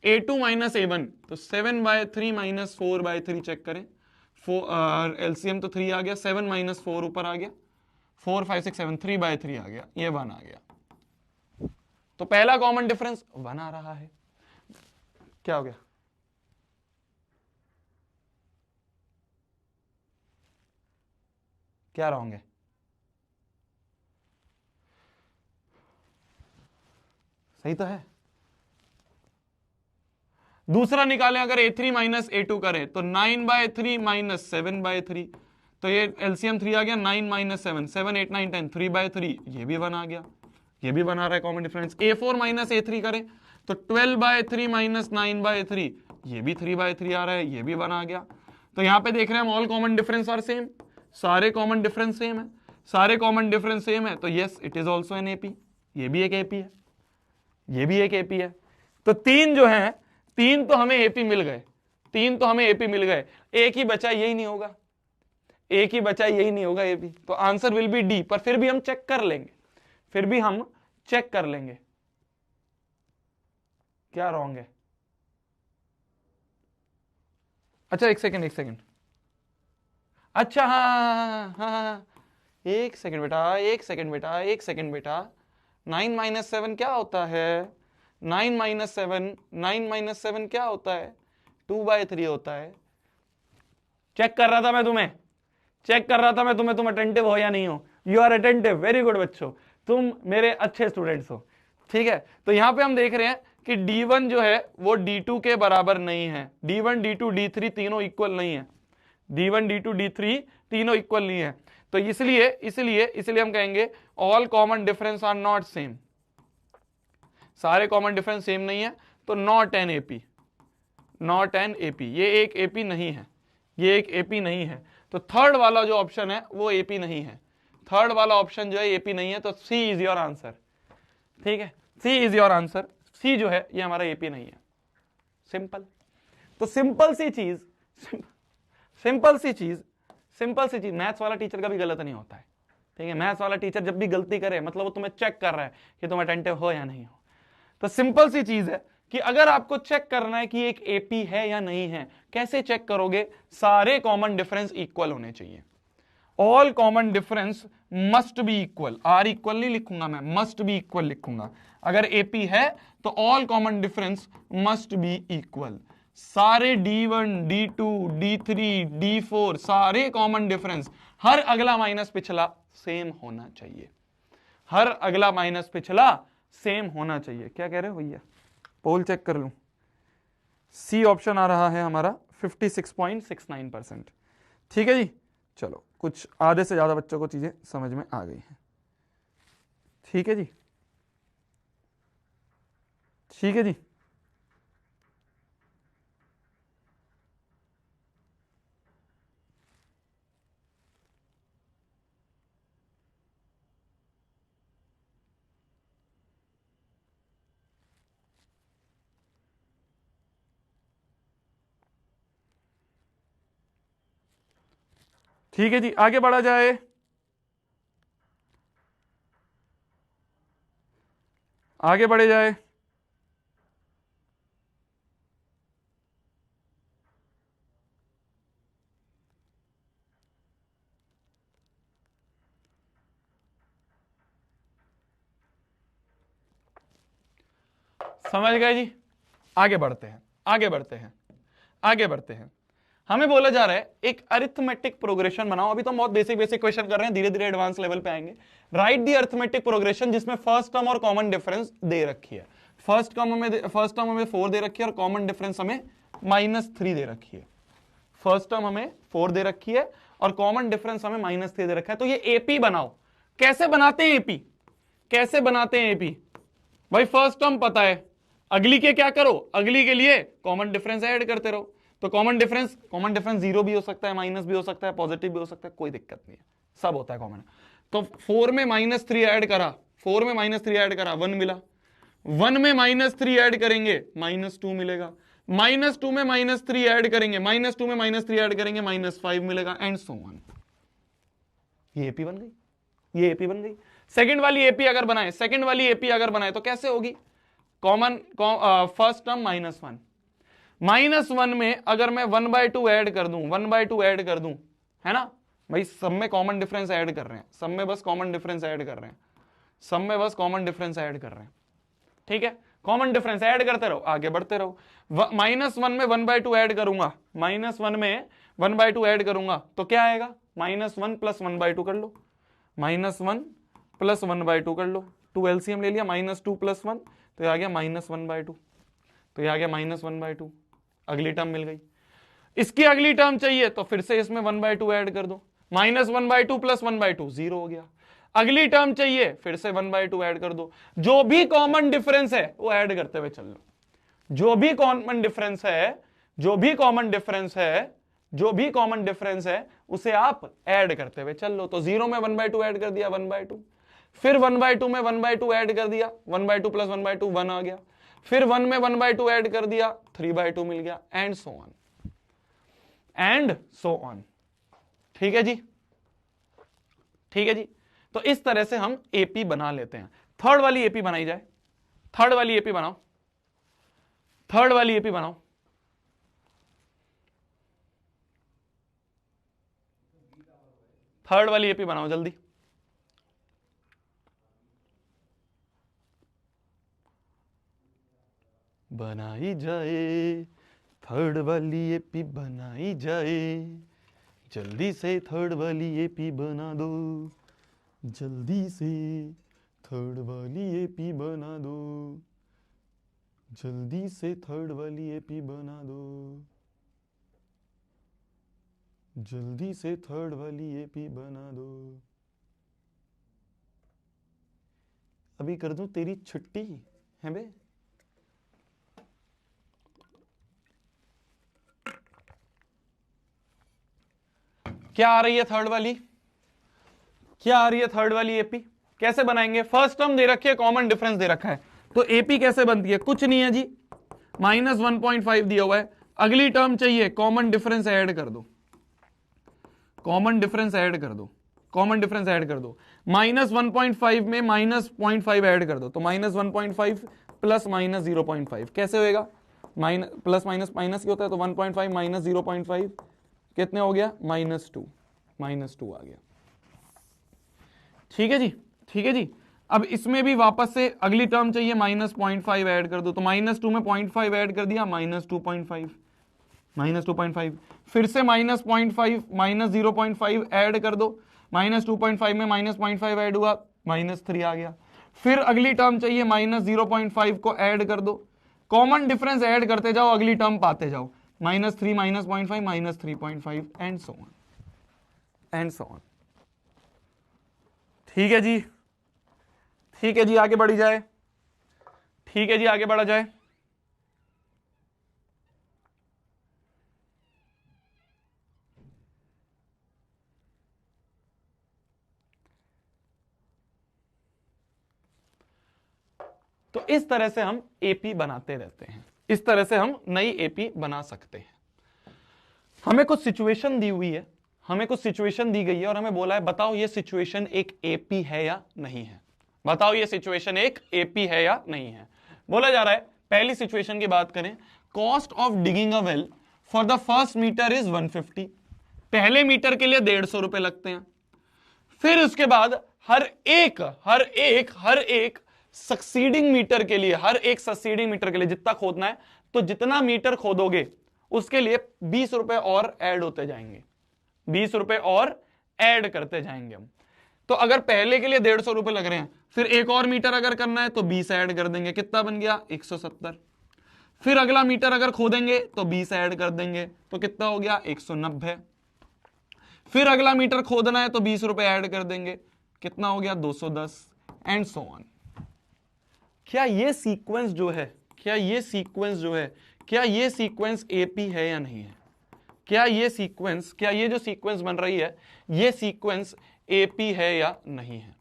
A2 माइनस A1 तो 7/3 माइनस 4/3 चेक करें, एलसीएम तो 3 आ गया, 7 माइनस 4 ऊपर आ गया, 4 5 6 7, 3/3 आ गया, ये 1 आ गया। तो पहला कॉमन डिफरेंस 1 आ रहा है। क्या हो गया, क्या रॉन्ग है, सही तो है। दूसरा निकालें अगर A3 माइनस A2 करें तो 9/3 माइनस 7/3, तो ये एलसीएम 3 आ गया, 9 माइनस 7, 7 8 9 10, 3/3, ये भी 1 आ गया, ये भी बना रहा है common difference. A4 minus A3 करें तो 12/3 माइनस 9/3, ये भी 3/3 आ रहा है, ये भी 1 आ गया। तो यहां पे देख रहे हैं हम all common difference are same, सारे कॉमन डिफरेंस सेम है, सारे कॉमन डिफरेंस सेम है, तो yes it is also an AP, ये भी एक एपी है, ये भी एक एपी है। तो तीन जो है, तीन तो हमें एपी मिल गए, तीन तो हमें एपी मिल गए, एक ही बचा यही नहीं होगा, एक ही बचा यही नहीं होगा एपी, तो आंसर विल बी डी। पर फिर भी हम चेक कर लेंगे, फिर भी हम चेक कर लेंगे क्या रॉन्ग है। अच्छा एक सेकंड, एक सेकंड, अच्छा हाँ हाँ हाँ, एक सेकंड बेटा, एक सेकंड बेटा, एक सेकंड बेटा, 9 माइनस 7 क्या होता है, 9 माइनस 7, 9 माइनस 7 क्या होता है, 2/3 होता है। चेक कर रहा था मैं तुम्हें, चेक कर रहा था मैं तुम्हें, तुम अटेंटिव हो या नहीं हो। You are attentive, very good बच्चों, तुम मेरे अच्छे स्टूडेंट्स हो, ठीक है। तो यहां पे हम देख रहे हैं कि D1 जो है वो D2 के बराबर नहीं है, D1 D2 D3 तीनों इक्वल नहीं है, D1 D2 D3 तीनों इक्वल नहीं है। तो इसलिए इसलिए इसलिए हम कहेंगे all common difference are not same, सारे कॉमन डिफरेंस सेम नहीं है, तो not an AP, not an AP, ये एक एपी नहीं है, ये एक एपी नहीं है। तो थर्ड वाला जो ऑप्शन है वो एपी नहीं है, थर्ड वाला ऑप्शन जो है एपी नहीं है, तो सी इज योर आंसर, ठीक है, सी इज योर आंसर, सी जो है ये हमारा एपी नहीं है, सिंपल। तो सिंपल सी चीज, सिंपल सी चीज, सिंपल सी चीज, मैथ्स वाला टीचर का भी गलत नहीं होता है, ठीक है। मैथ्स वाला टीचर जब भी गलती करे मतलब वो तुम्हें चेक कर रहा है कि तुम अटेंटिव हो या नहीं हो। तो सिंपल सी चीज है कि अगर आपको चेक करना है कि एक एपी है या नहीं है, कैसे चेक करोगे, सारे कॉमन डिफरेंस इक्वल होने चाहिए, all common difference must be equal, are equal नहीं लिखूंगा मैं, मस्ट बी इक्वल लिखूंगा। अगर एपी है तो all common difference must be equal, सारे D1 D2 D3 D4 सारे कॉमन डिफरेंस, हर अगला माइनस पिछला सेम होना चाहिए, हर अगला माइनस पिछला सेम होना चाहिए। क्या कह रहे हो भैया, पोल चेक कर लूं। सी ऑप्शन आ रहा है हमारा 56.69%, ठीक है जी। चलो कुछ आधे से ज्यादा बच्चों को चीजें समझ में आ गई हैं, ठीक है जी, ठीक है जी। ठीक है जी, आगे बढ़ा जाए। आगे बढ़े जाए। समझ गए जी, आगे बढ़ते हैं, आगे बढ़ते हैं, आगे बढ़ते हैं। हमें बोला जा रहा है एक अरिथमेटिक प्रोग्रेशन बनाओ। अभी तो हम बहुत बेसिक बेसिक क्वेश्चन कर रहे हैं, धीरे धीरे एडवांस लेवल पे आएंगे। राइट दी अरिथमेटिक प्रोग्रेशन जिसमें फर्स्ट टर्म और कॉमन डिफरेंस दे रखी है। फर्स्ट टर्म हमें 4 दे रखी है और कॉमन डिफरेंस हमें -3 दे रखी है। फर्स्ट टर्म हमें 4 दे रखी है और कॉमन डिफरेंस हमें -3 दे रखा है। तो ये एपी बनाओ। कैसे बनाते हैं एपी? कैसे बनाते हैं एपी? भाई फर्स्ट टर्म पता है, अगली के क्या करो, अगली के लिए कॉमन डिफरेंस ऐड करते रहो। तो कॉमन डिफरेंस 0 भी हो सकता है, माइनस भी हो सकता है, पॉजिटिव भी हो सकता है, कोई दिक्कत नहीं है, सब होता है कॉमन। तो 4 में -3 ऐड करा, 4 में -3 ऐड करा, 1 मिला। 1 में -3 ऐड करेंगे, -2 मिलेगा। -2 में -3 ऐड करेंगे, -2 में -3 ऐड करेंगे, -5 मिलेगा, एंड सो ऑन। ये एपी बन गई, ये एपी बन गई। सेकंड वाली एपी अगर बनाए, सेकंड वाली एपी अगर बनाए तो कैसे होगी? कॉमन फर्स्ट टर्म -1, -1 में अगर मैं 1/2 ऐड कर दूं, 1/2 ऐड कर दूं, है ना भाई, सब में कॉमन डिफरेंस ऐड कर रहे हैं, सब में बस कॉमन डिफरेंस ऐड कर रहे हैं, सब में बस कॉमन डिफरेंस ऐड कर रहे हैं। ठीक है, कॉमन डिफरेंस ऐड करते रहो, आगे बढ़ते रहो। -1 में 1/2 ऐड करूंगा, -1 में 1/2 ऐड करूंगा तो क्या आएगा? -1 + 1/2 कर लो, -1 + 1/2 कर लो, 2 एलसीएम ले लिया, -2 + 1 तो ये आ गया -1/2, तो ये आ गया -1/2। अगली टर्म मिल गई। इसकी अगली टर्म चाहिए तो फिर से इसमें 1/2 ऐड कर दो, -1/2 + 1/2 0 हो गया। अगली टर्म चाहिए, फिर से 1/2 ऐड कर दो। जो भी कॉमन डिफरेंस है वो ऐड करते हुए चल लो, जो भी कॉमन डिफरेंस है, जो भी कॉमन डिफरेंस है, जो भी कॉमन डिफरेंस है उसे आप ऐड करते हुए चल लो। तो 0 में 1/2 ऐड कर दिया, 1/2, फिर 1/2 में 1/2 ऐड कर दिया, 1/2 + 1/2 1 आ गया, फिर 1 में 1/2 ऐड कर दिया, 3/2 मिल गया, and so on, and so on. ठीक है जी, ठीक है जी। तो इस तरह से हम एपी बना लेते हैं। थर्ड वाली एपी बनाई जाए, थर्ड वाली एपी बनाओ, थर्ड वाली एपी बनाओ। थर्ड वाली एपी बनाओ जल्दी। बनाई जाए, थर्ड वाली एपी बनाई जाए, जल्दी से थर्ड वाली एपी बना दो, जल्दी से थर्ड वाली एपी बना दो, जल्दी से थर्ड वाली एपी बना दो, जल्दी से थर्ड वाली एपी बना दो। अभी कर दूं तेरी छुट्टी है बे? क्या आ रही है थर्ड वाली? क्या आ रही है थर्ड वाली एपी? कैसे बनाएंगे? फर्स्ट टर्म दे रखी है, कॉमन डिफरेंस दे रखा है, तो एपी कैसे बनती है? कुछ नहीं है जी, -1.5 दिया हुआ है, अगली टर्म चाहिए, कॉमन डिफरेंस ऐड कर दो, कॉमन डिफरेंस ऐड कर दो, कॉमन डिफरेंस ऐड कर दो। -1.5 में -0.5 ऐड कर दो, तो -1.5 + -0.5 कैसे होएगा? प्लस माइनस माइनस क्या होता है, तो 1.5 - 0.5 कितने हो गया? -2, -2 आ गया। ठीक है जी, ठीक है जी। अब इसमें भी वापस से अगली टर्म चाहिए, -0.5 ऐड कर दो, तो -2 में 0.5 ऐड कर दिया, -2.5, -2.5, फिर से -0.5 -0.5 ऐड कर दो, -2.5 में -0.5 ऐड हुआ, -3 आ गया। फिर अगली टर्म चाहिए, -0.5 को ऐड कर दो, कॉमन डिफरेंस ऐड करते जाओ, अगली टर्म पाते जाओ, -3 -0.5 -3.5 and so on, and so on. ठीक है जी, ठीक है जी, आगे बढ़ी जाए, ठीक है जी, आगे बढ़ा जाए। तो इस तरह से हम एपी बनाते रहते हैं, इस तरह से हम नई एपी बना सकते हैं। हमें कुछ सिचुएशन दी हुई है, हमें कुछ सिचुएशन दी गई है और हमें बोला है बताओ ये सिचुएशन एक एपी है या नहीं है। बताओ ये सिचुएशन एक एपी है या नहीं है। बोला जा रहा है पहली सिचुएशन की बात करें, cost of digging a well for the first metre is 150। पहले मीटर के लिए 150 रुपए लगते हैं। फिर उसके बाद हर एक सक्सीडिंग मीटर के लिए, हर एक सक्सीडिंग मीटर के लिए जितना खोदना है, तो जितना मीटर खोदोगे उसके लिए 20 रुपए और ऐड होते जाएंगे, 20 रुपए और ऐड करते जाएंगे हम। तो अगर पहले के लिए 150 रुपए लग रहे हैं, फिर एक और मीटर अगर करना है तो 20 ऐड कर देंगे, कितना बन गया 170। फिर अगला मीटर अगर खोदेंगे तो 20 ऐड कर देंगे, तो कितना हो गया 190। फिर अगला मीटर खोदना है तो 20 रुपए ऐड कर देंगे, कितना हो गया 210 एंड सो ऑन। क्या ये सीक्वेंस जो है, क्या ये सीक्वेंस एपी है या नहीं है? क्या ये जो सीक्वेंस बन रही है ये सीक्वेंस एपी है या नहीं है?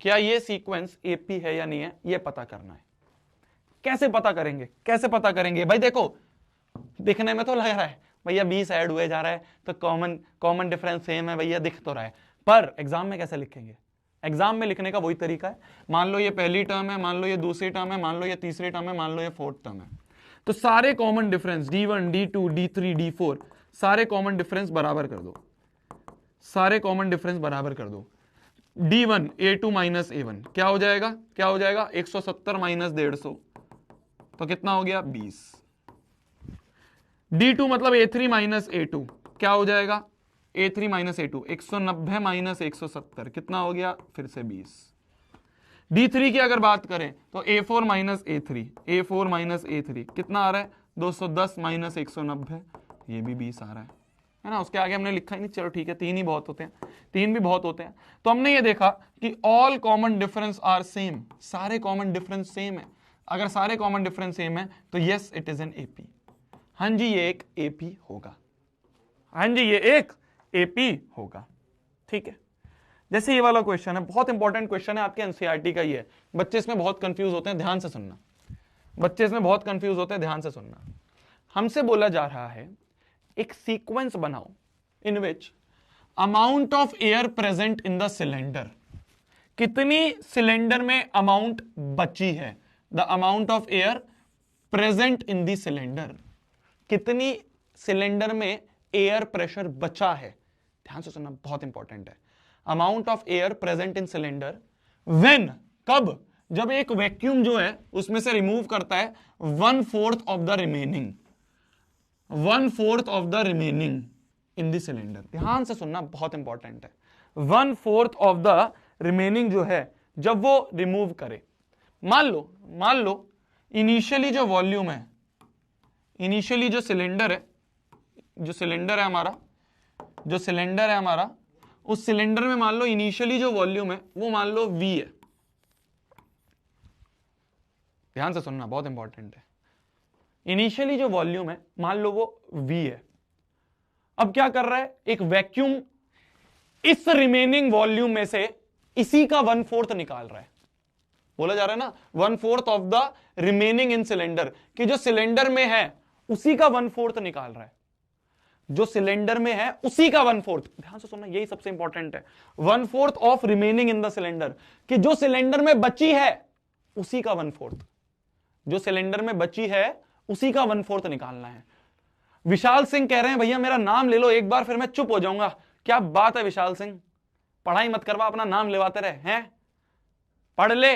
क्या ये सीक्वेंस एपी है या नहीं है, ये पता करना है। कैसे पता करेंगे भाई? देखो दिखने में तो लग रहा है भैया 20 ऐड हुए जा रहा है, तो कॉमन डिफरेंस सेम है भैया, दिख तो रहा है, पर एग्जाम में कैसे लिखेंगे? एग्जाम में लिखने का वही तरीका है, मान लो ये पहली टर्म है, मान लो ये दूसरी टर्म है, मान लो ये तीसरी टर्म है, मान लो ये फोर्थ टर्म है, तो सारे common difference D1 D2 D3 D4 सारे कॉमन डिफरेंस बराबर कर दो, सारे कॉमन डिफरेंस बराबर कर दो। D1 A2 माइनस A1 क्या हो जाएगा 170 माइनस 150, तो कितना हो गया 20। D2 मतलब A3 माइनस A2 क्या हो जाएगा A3 माइनस A2, 190 माइनस 170 कितना हो गया फिर से 20। D3 की अगर बात करें तो A4 माइनस A3 कितना आ रहा है 210 माइनस 190, ये भी 20 आ रहा है ना। उसके आगे हमने लिखा ही नहीं, चलो ठीक है, 3 ही बहुत होते हैं, 3 भी बहुत होते हैं। तो हमने ये देखा कि all common difference are same, सारे कॉमन डिफरेंस सेम है। अगर सारे कॉमन डिफरेंस सेम है तो yes it is an AP. हाँ जी ये एक एपी होगा, हाँ जी ये एक एपी होगा, ठीक है। जैसे ये वाला क्वेश्चन है, बहुत इंपॉर्टेंट क्वेश्चन है आपके एनसीईआरटी का ही है, बच्चे इसमें बहुत कंफ्यूज होते हैं, ध्यान से सुनना, बच्चे इसमें बहुत कंफ्यूज होते हैं, ध्यान से सुनना। हमसे बोला जा रहा है एक सीक्वेंस बनाओ in which amount of air present in the cylinder, कितनी सिलेंडर में अमाउंट बची है, the amount of air present in the cylinder, कितनी सिलेंडर में एयर प्रेशर बचा है। ध्यान से सुनना, बहुत इंपॉर्टेंट है। Amount of air present in cylinder when, कब, जब एक वैक्यूम जो है उसमें से रिमूव करता है 1/4 of the remaining, 1/4 of the remaining in the cylinder. ध्यान से सुनना, बहुत इंपॉर्टेंट है। 1/4 ऑफ द रिमेनिंग जो है जब वो रिमूव करे, मान लो इनिशियली जो वॉल्यूम है, इनिशियली जो सिलेंडर है, जो सिलेंडर है हमारा, उस सिलेंडर में मान लो इनिशियली जो वॉल्यूम है वो मान लो V है। ध्यान से सुनना, बहुत इंपॉर्टेंट है। इनिशियली जो वॉल्यूम है मान लो वो V है। अब क्या कर रहा है, एक वैक्यूम इस रिमेनिंग वॉल्यूम में से इसी का 1/4 निकाल रहा है। बोला जा रहा है ना 1/4 of the remaining in cylinder, कि जो सिलेंडर में है उसी का 1/4 निकाल रहा है, जो सिलेंडर में है उसी का 1/4। ध्यान से सुनना, यही सबसे इंपॉर्टेंट है। 1/4 of remaining in the cylinder, कि जो सिलेंडर में बची है उसी का 1/4, जो सिलेंडर में बची है उसी का 1/4 निकालना है। विशाल सिंह कह रहे हैं भैया मेरा नाम ले लो एक बार, फिर मैं चुप हो जाऊंगा। क्या बात है विशाल सिंह, पढ़ाई मत करवा, अपना नाम लेवाते रहे हैं, पढ़ ले,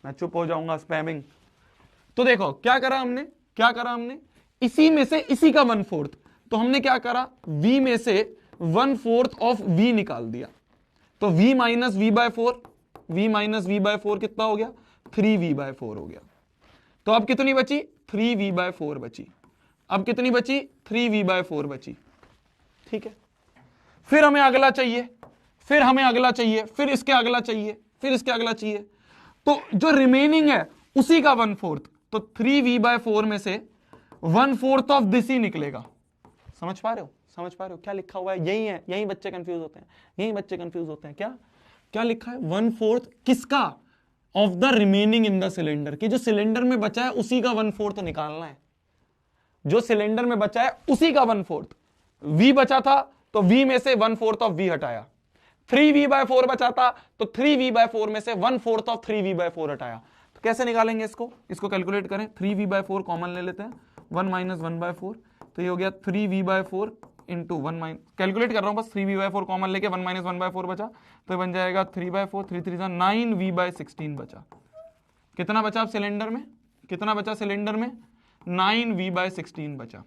मैं चुप हो जाऊंगा, स्पैमिंग। तो देखो क्या करा हमने, इसी में से इसी का 1/4, तो हमने क्या करा, V में से 1/4 ऑफ V निकाल दिया, तो V माइनस V/4 कितना हो गया 3V/4 हो गया। तो अब कितनी बची 3V/4 बची, अब कितनी बची 3V/4 बची, ठीक है। फिर हमें अगला चाहिए, फिर इसके अगला चाहिए, तो जो रिमेनिंग है उसी का 1/4, तो 3V/4 में से 1/4 ऑफ दिस ही निकलेगा। समझ पा रहे हो क्या लिखा हुआ है, यही है, यही बच्चे कंफ्यूज होते हैं, क्या लिखा है 1/4 किसका, of the remaining in the cylinder, कि जो सिलेंडर में बचा है उसी का 1/4 निकालना है। जो सिलेंडर में बचा है उसी का 1/4। V बचा था तो V में से 1/4 ऑफ V हटाया। 3V/4 बचा था तो 3V/4 में से 1/4 ऑफ 3V/4 हटाया। तो कैसे निकालेंगे इसको कैलकुलेट करें। 3V/4 कॉमन ले लेते हैं, 1 - 1/4, तो ये हो गया 3V/4 इंटू 1 कैलकुलेट कर रहा हूं बस, 3V/4 कॉमन लेके 1 - 1/4 बचा, तो बन जाएगा 3/4, 3 3 9V/16 बचा। कितना बचा अब सिलेंडर में, कितना बचा सिलेंडर में, 9V/16 बचा।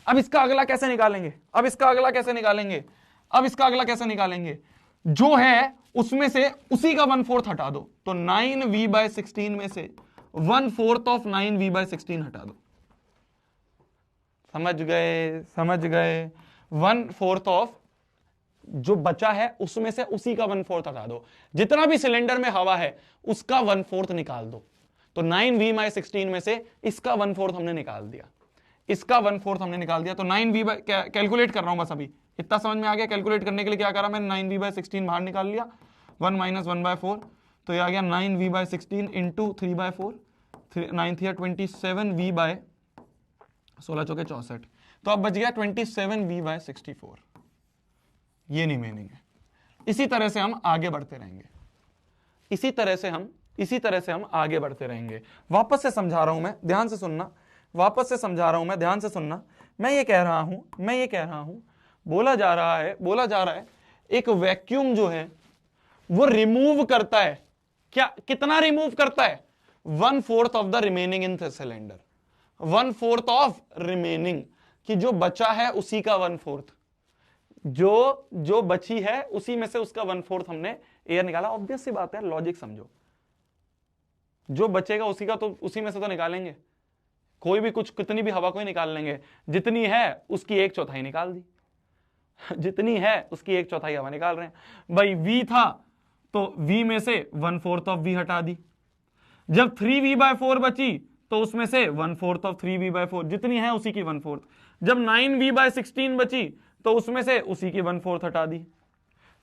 अब इसका अगला कैसे निकालेंगे, अब इसका अगला कैसे निकालेंगे, अब इसका अगला कैसे निकालेंगे, जो है उसमें से उसी का 1/4 हटा दो, तो 9V/16 में से 1/4 ऑफ 9V/16 हटा दो। समझ गए, समझ गए। 1/4 ऑफ जो बचा है उसमें से उसी का 1/4 हटा दो। जितना भी सिलेंडर में हवा है उसका 1/4 निकाल दो। तो 9V/16 में से इसका 1/4 हमने निकाल दिया, इसका 1/4 हमने निकाल दिया। तो 9V कैलकुलेट कर रहा हूं बस, अभी इतना समझ में आ गया। कैलकुलेट करने के लिए क्या करा मैंने, 9V/16 बाहर निकाल लिया, 1 - 1/4, तो ये आ गया 9V/16 इंटू 3/4, 9 × 27V/16, 64, तो अब बच गया 27V/64। ये नहीं मीनिंग है। इसी तरह से हम आगे बढ़ते रहेंगे, इसी तरह से हम आगे बढ़ते रहेंगे। वापस से समझा रहा हूं मैं, ध्यान से सुनना, वापस से समझा रहा हूं मैं, ध्यान से सुनना। मैं ये कह रहा हूं बोला जा रहा है एक वैक्यूम जो है वो रिमूव करता है, क्या, कितना रिमूव करता है, 1/4 of the remaining in the cylinder, 1/4 of remaining, कि जो बचा है उसी का 1/4, जो बची है उसी में से उसका 1/4 हमने एयर निकाला। ऑब्वियस सी बात है, लॉजिक समझो, जो बचेगा उसी का तो उसी में से तो निकालेंगे। कोई भी कुछ, कितनी भी हवा को ही निकाल लेंगे, जितनी है उसकी 1/4 निकाल दी, जितनी है उसकी 1/4 हवा निकाल रहे हैं। भाई V था तो V में से 1/4 ऑफ V हटा दी। जब 3V/4 बची तो उसमें से 1/4 ऑफ 3V/4, जितनी है उसी की 1/4। जब 9V/16 बची तो उसमें से उसी की 1/4 हटा दी।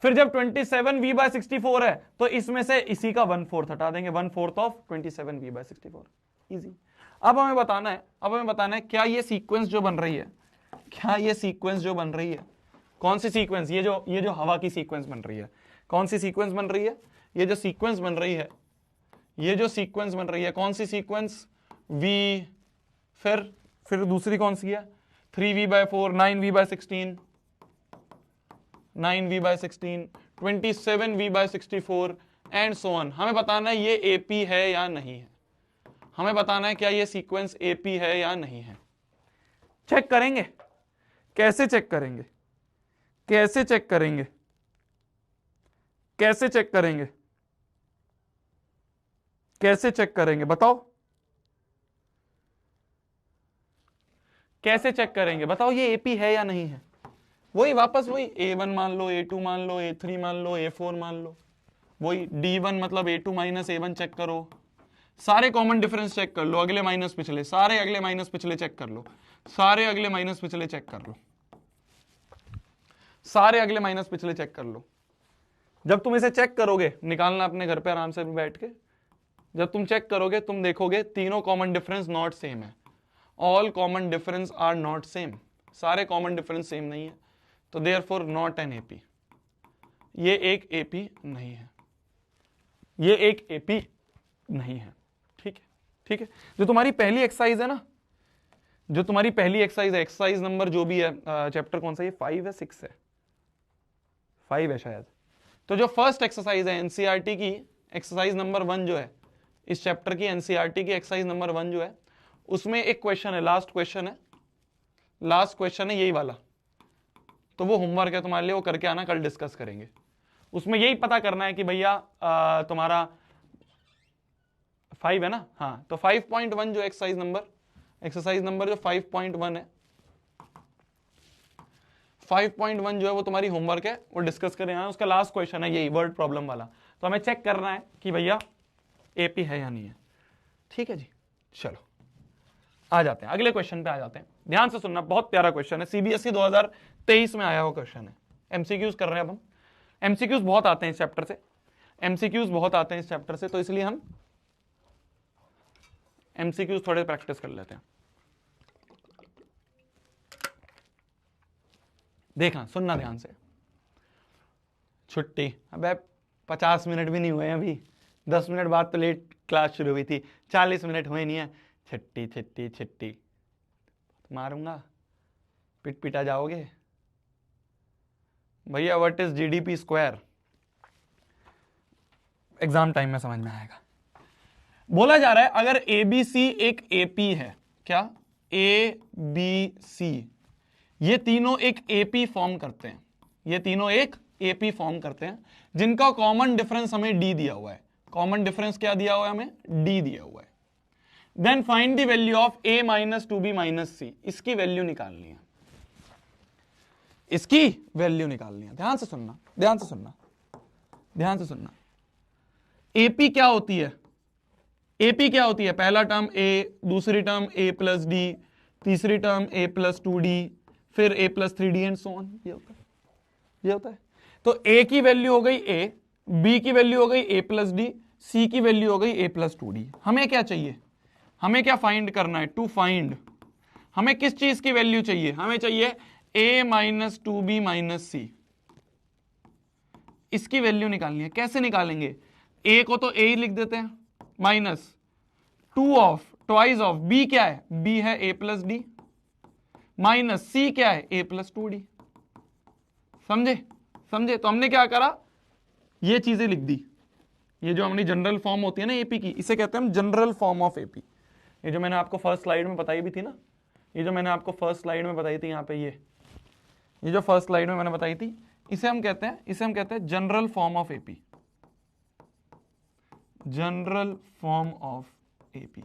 फिर जब 27V/64 है तो इसमें से इसी का 1/4 हटा देंगे, 1/4 ऑफ 27V/64। इजी। अब हमें बताना है क्या ये सीक्वेंस जो बन रही है, क्या ये सीक्वेंस जो बन रही है, कौन सी सीक्वेंस, ये जो हवा की सीक्वेंस बन रही है, कौन सी सीक्वेंस बन रही है, ये जो सीक्वेंस बन रही है, ये जो सीक्वेंस बन रही है, कौन सी सीक्वेंस, V, फिर दूसरी कौन सी है, 3V/4, 9V/16, 9V/16, 27V/64 and so on. हमें बताना है ये AP है या नहीं है, हमें बताना है क्या ये सीक्वेंस AP है या नहीं है। चेक करेंगे, कैसे चेक करेंगे, कैसे चेक करेंगे, कैसे चेक करेंगे, कैसे चेक करेंगे, बताओ कैसे चेक करेंगे, बताओ ये AP है या नहीं है। वही वापस वही A1 मान लो, A2 मान लो, A3 मान लो, A4 मान लो, वही D1 मतलब A2 - A1 चेक करो, सारे कॉमन डिफरेंस चेक कर लो, अगले माइनस पिछले, सारे अगले माइनस पिछले चेक कर लो, सारे अगले माइनस पिछले चेक कर लो, सारे अगले माइनस पिछले चेक कर लो। जब तुम इसे चेक करोगे, निकालना अपने घर पे आराम से बैठ के, जब तुम चेक करोगे तुम देखोगे तीनों कॉमन डिफरेंस नॉट सेम है, all common difference are not same, सारे कॉमन डिफरेंस सेम नहीं है, तो देयरफॉर नॉट एन AP, ये एक AP नहीं है, ये एक AP नहीं है। ठीक है, ठीक है। जो तुम्हारी पहली एक्सरसाइज है ना, जो तुम्हारी पहली एक्सरसाइज है, एक्सरसाइज नंबर जो भी है, चैप्टर कौन सा, ये 5 है 6 है, 5 है शायद। तो जो फर्स्ट एक्सरसाइज है NCERT की एक्सरसाइज नंबर 1 जो है, इस चैप्टर की NCERT की एक्सरसाइज नंबर 1 जो है, उसमें एक क्वेश्चन है, लास्ट क्वेश्चन है यही वाला, तो वो होमवर्क है तुम्हारे लिए, वो करके आना, कल डिस्कस करेंगे। उसमें यही पता करना है कि भैया तुम्हारा 5 है ना, हाँ, तो 5.1 जो एक्सरसाइज नंबर जो 5.1 है, 5.1 जो है वो तुम्हारी होमवर्क है, वो डिस्कस करें। उसका लास्ट क्वेश्चन है यही वर्ड प्रॉब्लम वाला, तो हमें चेक करना है कि भैया AP है या नहीं है। ठीक है जी, चलो आ जाते हैं अगले क्वेश्चन पे, आ जाते हैं। ध्यान से सुनना, बहुत प्यारा क्वेश्चन है, CBSE 2023 में आया हुआ क्वेश्चन है। MCQs कर रहे हैं अब हम, MCQs बहुत आते हैं इस चैप्टर से, MCQs बहुत आते हैं इस चैप्टर से, तो इसलिए हम MCQs थोड़े प्रैक्टिस कर लेते हैं। देखना, सुनना ध्यान से। छुट्टी, अबे 50 मिनट भी नहीं हुए अभी, 10 मिनट बाद तो लेट क्लास शुरू हुई थी, 40 मिनट हुए नहीं है। छुट्टी छुट्टी छुट्टी, मारूंगा, पिट पिटा जाओगे भैया। What is GDP square? Exam time में समझ में आएगा। बोला जा रहा है अगर एबीसी एक एपी है, क्या ए बी सी, ये तीनों एक एपी फॉर्म करते हैं, ये तीनों एक एपी फॉर्म करते हैं, जिनका कॉमन डिफरेंस हमें डी दिया हुआ है। कॉमन डिफरेंस क्या दिया हुआ है हमें? डी दिया हुआ है। Then find the value of a minus two b minus c, इसकी वैल्यू निकालनी है, इसकी वैल्यू निकालनी है। ध्यान से सुनना, ध्यान से सुनना, ध्यान से सुनना। एपी क्या होती है? एपी क्या होती है? पहला टर्म ए, दूसरी टर्म ए प्लस डी, तीसरी टर्म ए प्लस 2d, फिर a plus 3d and so on. ये होता है, ये होता है। तो ए की वैल्यू हो गई ए, बी की वैल्यू हो गई ए प्लस डी, सी की वैल्यू हो गई ए प्लस 2d। हमें क्या चाहिए? हमें क्या फाइंड करना है? टू फाइंड, हमें किस चीज की वैल्यू चाहिए? हमें चाहिए a minus 2b minus c, इसकी वैल्यू निकालनी है। कैसे निकालेंगे? a को तो a ही लिख देते हैं, minus 2 of twice of b, क्या है? b है a plus D, minus c क्या है? a plus 2d। समझे? समझे? तो हमने क्या करा, ये चीजें लिख दी। ये जो हमारी जनरल फॉर्म होती है ना एपी की, इसे कहते हैं हम जनरल फॉर्म ऑफ एपी। ये जो मैंने आपको फर्स्ट स्लाइड में बताई भी थी ना, ये जो मैंने आपको फर्स्ट स्लाइड में बताई थी, यहाँ पे ये जो फर्स्ट स्लाइड में मैंने बताई थी, इसे हम कहते हैं general form of AP, general form of AP.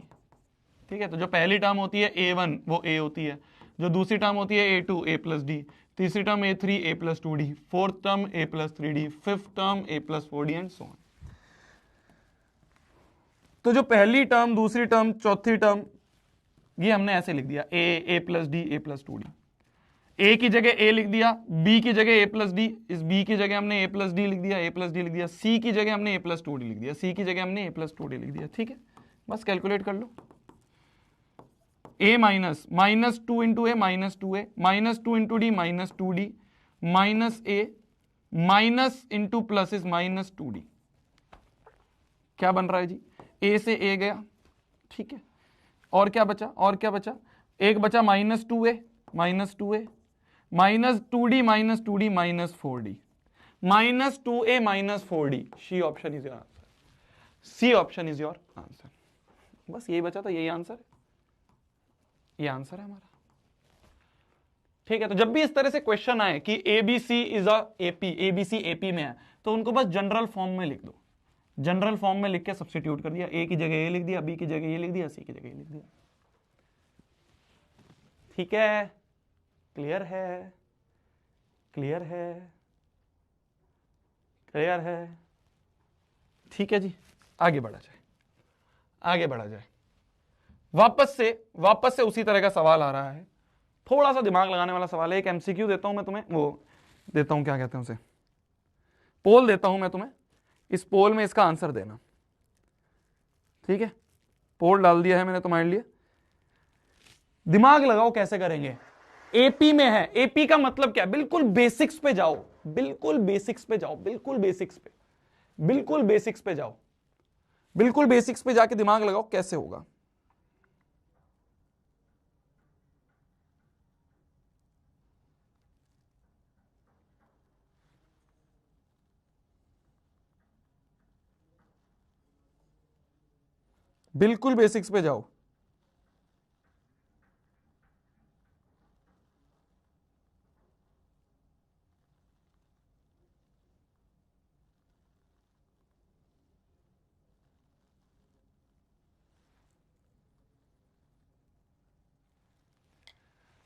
ठीक है, तो जो पहली टर्म होती है a1 वो a होती है, जो दूसरी टर्म होती है a2 a प्लस डी, तीसरी term a3 a plus 2d, fourth term a plus 3d, fifth term a plus 4d and so on. तो जो पहली टर्म, दूसरी टर्म, चौथी टर्म, ये हमने ऐसे लिख दिया a plus D a plus 2d। a की जगह a लिख दिया, b की जगह a प्लस डी, इस b की जगह हमने a प्लस डी लिख दिया, a प्लस डी लिख दिया, c की जगह हमने a प्लस 2d लिख दिया, c की जगह हमने a प्लस 2d लिख दिया। ठीक है, बस कैलकुलेट कर लो। a minus minus 2 into A minus 2a, minus 2 into D minus 2d, minus a, minus into plus is minus 2d। क्या बन रहा है जी? a से a गया, ठीक है, और क्या बचा? और क्या बचा? एक बचा minus 2a, minus 2a, minus 2d minus 2d minus 4d, minus 2a minus 4d। C option is your answer, C option is your answer. बस यही बचा था, यही आंसर है, ये आंसर है हमारा। ठीक है, तो जब भी इस तरह से क्वेश्चन आए कि ABC is a AP, ABC AP में है, तो उनको बस जनरल फॉर्म में लिख दो। जनरल फॉर्म में लिख के सब्स्टिट्यूट कर दिया, ए की जगह ए लिख दिया, बी की जगह ये लिख दिया, सी की जगह ये लिख दिया। ठीक है, क्लियर है? क्लियर है? क्लियर है? ठीक है जी, आगे बढ़ा जाए, आगे बढ़ा जाए। वापस से उसी तरह का सवाल आ रहा है, थोड़ा सा दिमाग लगाने वाला सवाल है। एक एमसीक्यू देता हूं मैं तुम्हें, वो देता हूं, क्या कहते हैं उसे, पोल देता हूं मैं तुम्हें, इस पोल में इसका आंसर देना। ठीक है, पोल डाल दिया है मैंने तुम्हारे लिए, दिमाग लगाओ कैसे करेंगे। एपी में है, एपी का मतलब क्या? बिल्कुल बेसिक्स पे जाओ, बिल्कुल बेसिक्स पे जाओ, बिल्कुल बेसिक्स पे, बिल्कुल बेसिक्स पे जाओ, बिल्कुल बेसिक्स पे जाके दिमाग लगाओ कैसे होगा। बिल्कुल बेसिक्स पे जाओ।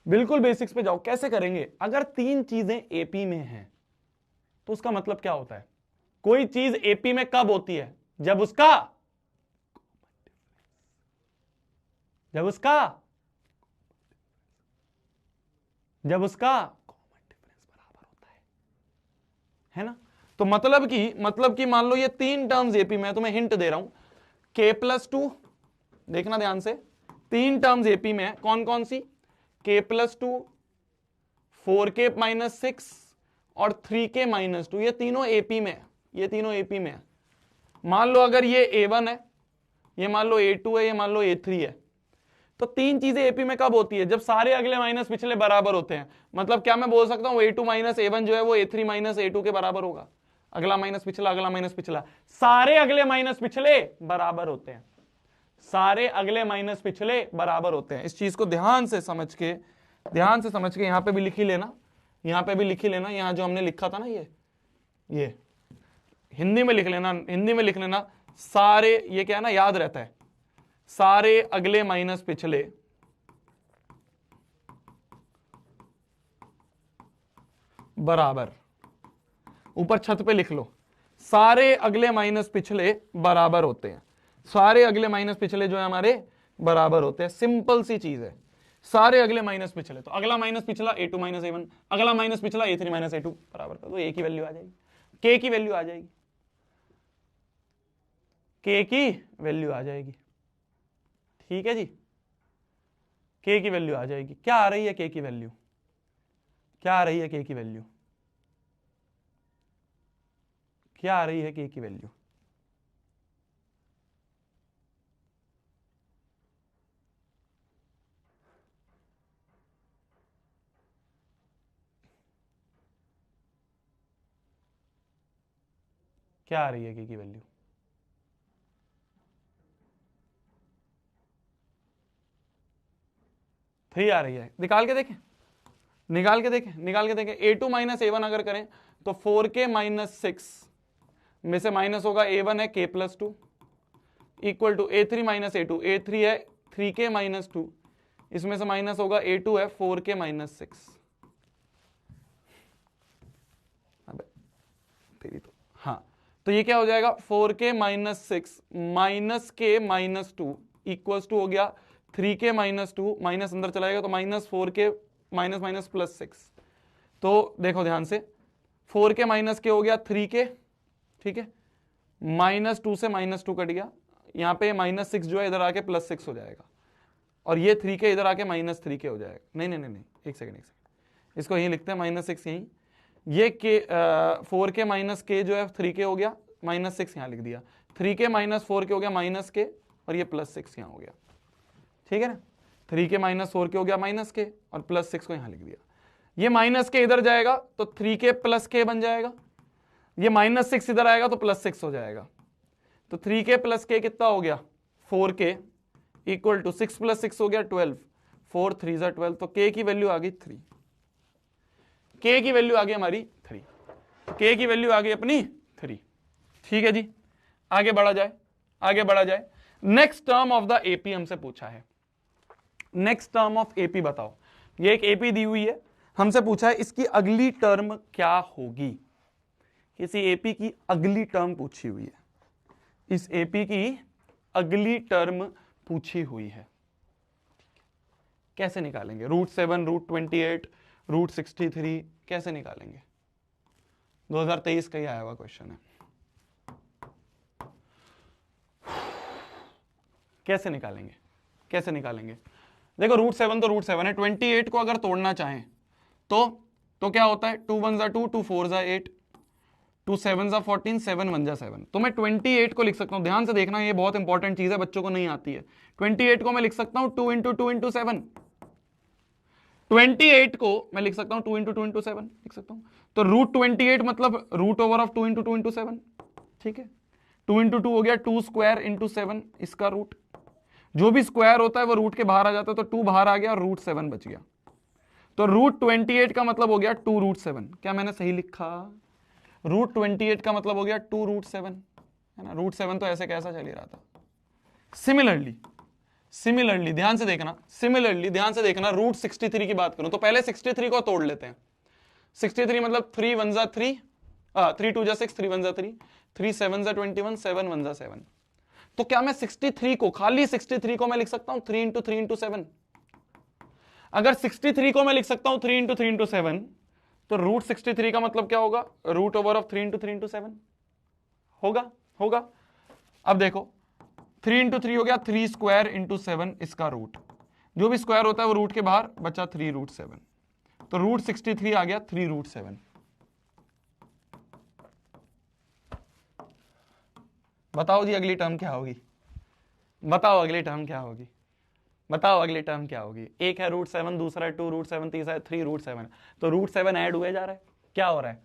बिल्कुल बेसिक्स पे जाओ। कैसे करेंगे? अगर तीन चीजें एपी में हैं तो उसका मतलब क्या होता है? कोई चीज एपी में कब होती है? जब उसका कॉमन डिफरेंस बराबर होता है ना? तो मतलब कि मान लो ये तीन टर्म्स एपी में, तुम्हें हिंट दे रहा हूं, k प्लस 2, देखना ध्यान से, तीन टर्म्स एपी में है, कौन कौन सी? k प्लस 2, 4k-6 और 3k-2, ये तीनों एपी में है, ये तीनों एपी में है। मान लो अगर ये A1 है, ये मान लो A2 है, ये मान लो A3 है, तो तीन चीजें एपी में कब होती है? जब सारे अगले माइनस पिछले बराबर होते हैं। मतलब क्या मैं बोल सकता हूं A2 माइनस A1 जो है वो A3 माइनस A2 के बराबर होगा? अगला माइनस पिछला, अगला माइनस पिछला, सारे अगले माइनस पिछले बराबर होते हैं, सारे अगले माइनस पिछले बराबर होते हैं। इस चीज को ध्यान से समझ के यहां पे भी लिख ही लेना, यहां पे भी लिख ही लेना। यहां जो हमने लिखा था ना, ये हिंदी में लिख लेना, हिंदी में लिख लेना। सारे, ये क्या है ना, याद रहता है, सारे अगले माइनस पिछले बराबर। ऊपर छत पे लिख लो, सारे अगले माइनस पिछले बराबर होते हैं, सारे अगले माइनस पिछले जो है हमारे बराबर होते हैं। सिंपल सी चीज है, सारे अगले माइनस पिछले, तो अगला माइनस पिछला A2 माइनस A1, अगला माइनस पिछला A3 माइनस A2 बराबर कर दो, A की वैल्यू आ जाएगी, K की वैल्यू आ जाएगी, K की वैल्यू आ जाएगी। ठीक है जी, K की वैल्यू आ जाएगी। क्या आ रही है K की वैल्यू? क्या आ रही है K की वैल्यू? क्या आ रही है K की वैल्यू? क्या आ रही है K की वैल्यू? थ्री आ रही है। निकाल के देखें, निकाल के देखें, निकाल के देखें। A2 माइनस A1 अगर करें तो 4k-6 में से माइनस होगा A1 है k+2 equal to A3 minus A2, A3 है 3k-2, इसमें से माइनस होगा A2 है 4k-6। अबे तेरी तो, हाँ, तो ये क्या हो जाएगा 4k-6 minus k-2 equals to हो गया 3k-2, माइनस अंदर चलाएगा तो minus 4k minus minus plus 6। तो देखो ध्यान से, 4k माइनस के हो गया 3k, ठीक है, -2 से -2 कट गया, यहाँ पे -6 जो है इधर आके +6 हो जाएगा, और ये 3k इधर आके -3k हो जाएगा। नहीं नहीं नहीं नहीं, एक सेकंड, इसको यहीं लिखते हैं, -6 यहीं, ये k 4k माइनस के जो है 3k हो गया, -6 यहाँ लिख दिया, 3k माइनस 4k हो गया -k, और ये +6 यहाँ हो गया। ठीक है ना, 3k माइनस 4k हो गया -k, और +6 को यहाँ लिख दिया। ये -k इधर जाएगा तो 3k + k बन जाएगा, ये -6 इधर आएगा तो +6 हो जाएगा। तो 3k + k कितना हो गया 4k इक्वल टू 6 + 6 हो गया 12, 4 3 = 12, तो k की वैल्यू आ गई 3, k की वैल्यू आ गई हमारी 3, k की वैल्यू आ गई अपनी 3। ठीक है जी, आगे बढ़ा जाए, आगे बढ़ा जाए। Next term of the AP हमसे पूछा है, नेक्स्ट टर्म ऑफ एपी बताओ। ये एक एपी दी हुई है, हमसे पूछा है इसकी अगली टर्म क्या होगी। किसी एपी की अगली टर्म पूछी हुई है, इस एपी की अगली टर्म पूछी हुई है, कैसे निकालेंगे? √7, √28, √63 कैसे निकालेंगे? 2023 का ही आया हुआ क्वेश्चन है, कैसे निकालेंगे? कैसे निकालेंगे? देखो √7 तो √7 है, 28 को अगर तोड़ना चाहें तो क्या होता है, 2 1 2, 2 4 8, 2 7 14, 7 1 7। तो मैं 28 को लिख सकता हूं, ध्यान से देखना, ये बहुत इंपॉर्टेंट चीज है, बच्चों को नहीं आती है। 28 को मैं लिख सकता हूं 2 × 2 × 7, 28 को मैं लिख सकता हूं 2 × 2 × 7 लिख सकता हूं। तो √28 मतलब √2 × 2 × 7, ठीक है। 2 × 2 हो गया 2² × 7, इसका रूट, जो भी स्क्वायर होता है वो रूट के बाहर आ जाता है, तो 2 बाहर आ गया और √7 बच गया। तो √28 का मतलब हो गया 2 √7। क्या मैंने सही लिखा? √28 का मतलब हो गया 2 √7, है ना। √7 तो ऐसे कैसा चल ही रहा था। सिमिलरली ध्यान से देखना, सिमिलरली ध्यान से देखना, √63 की बात करूं तो पहले 63 को तोड़ लेते हैं। 63 मतलब 3 1 3, 3 2 6, 3 1 3, 3 7 21, 7 1 7। तो क्या मैं 63 को, खाली 63 को मैं लिख सकता हूं 3 × 3 × 7? अगर 63 को मैं लिख सकता हूं 3 × 3 × 7, तो √63 का मतलब क्या होगा, √3 × 3 × 7 होगा। अब देखो 3 × 3 हो गया 3² × 7, इसका रूट, जो भी स्क्वायर होता है वो रूट के बाहर बचा 3 √7। तो √63 आ गया 3√7। बताओ जी अगली टर्म क्या होगी, बताओ अगली टर्म क्या होगी, बताओ अगली टर्म क्या होगी। एक है √7, दूसरा है 2√7, तीसरा है 3√7। तो √7 ऐड हुए जा रहा है, क्या हो रहा है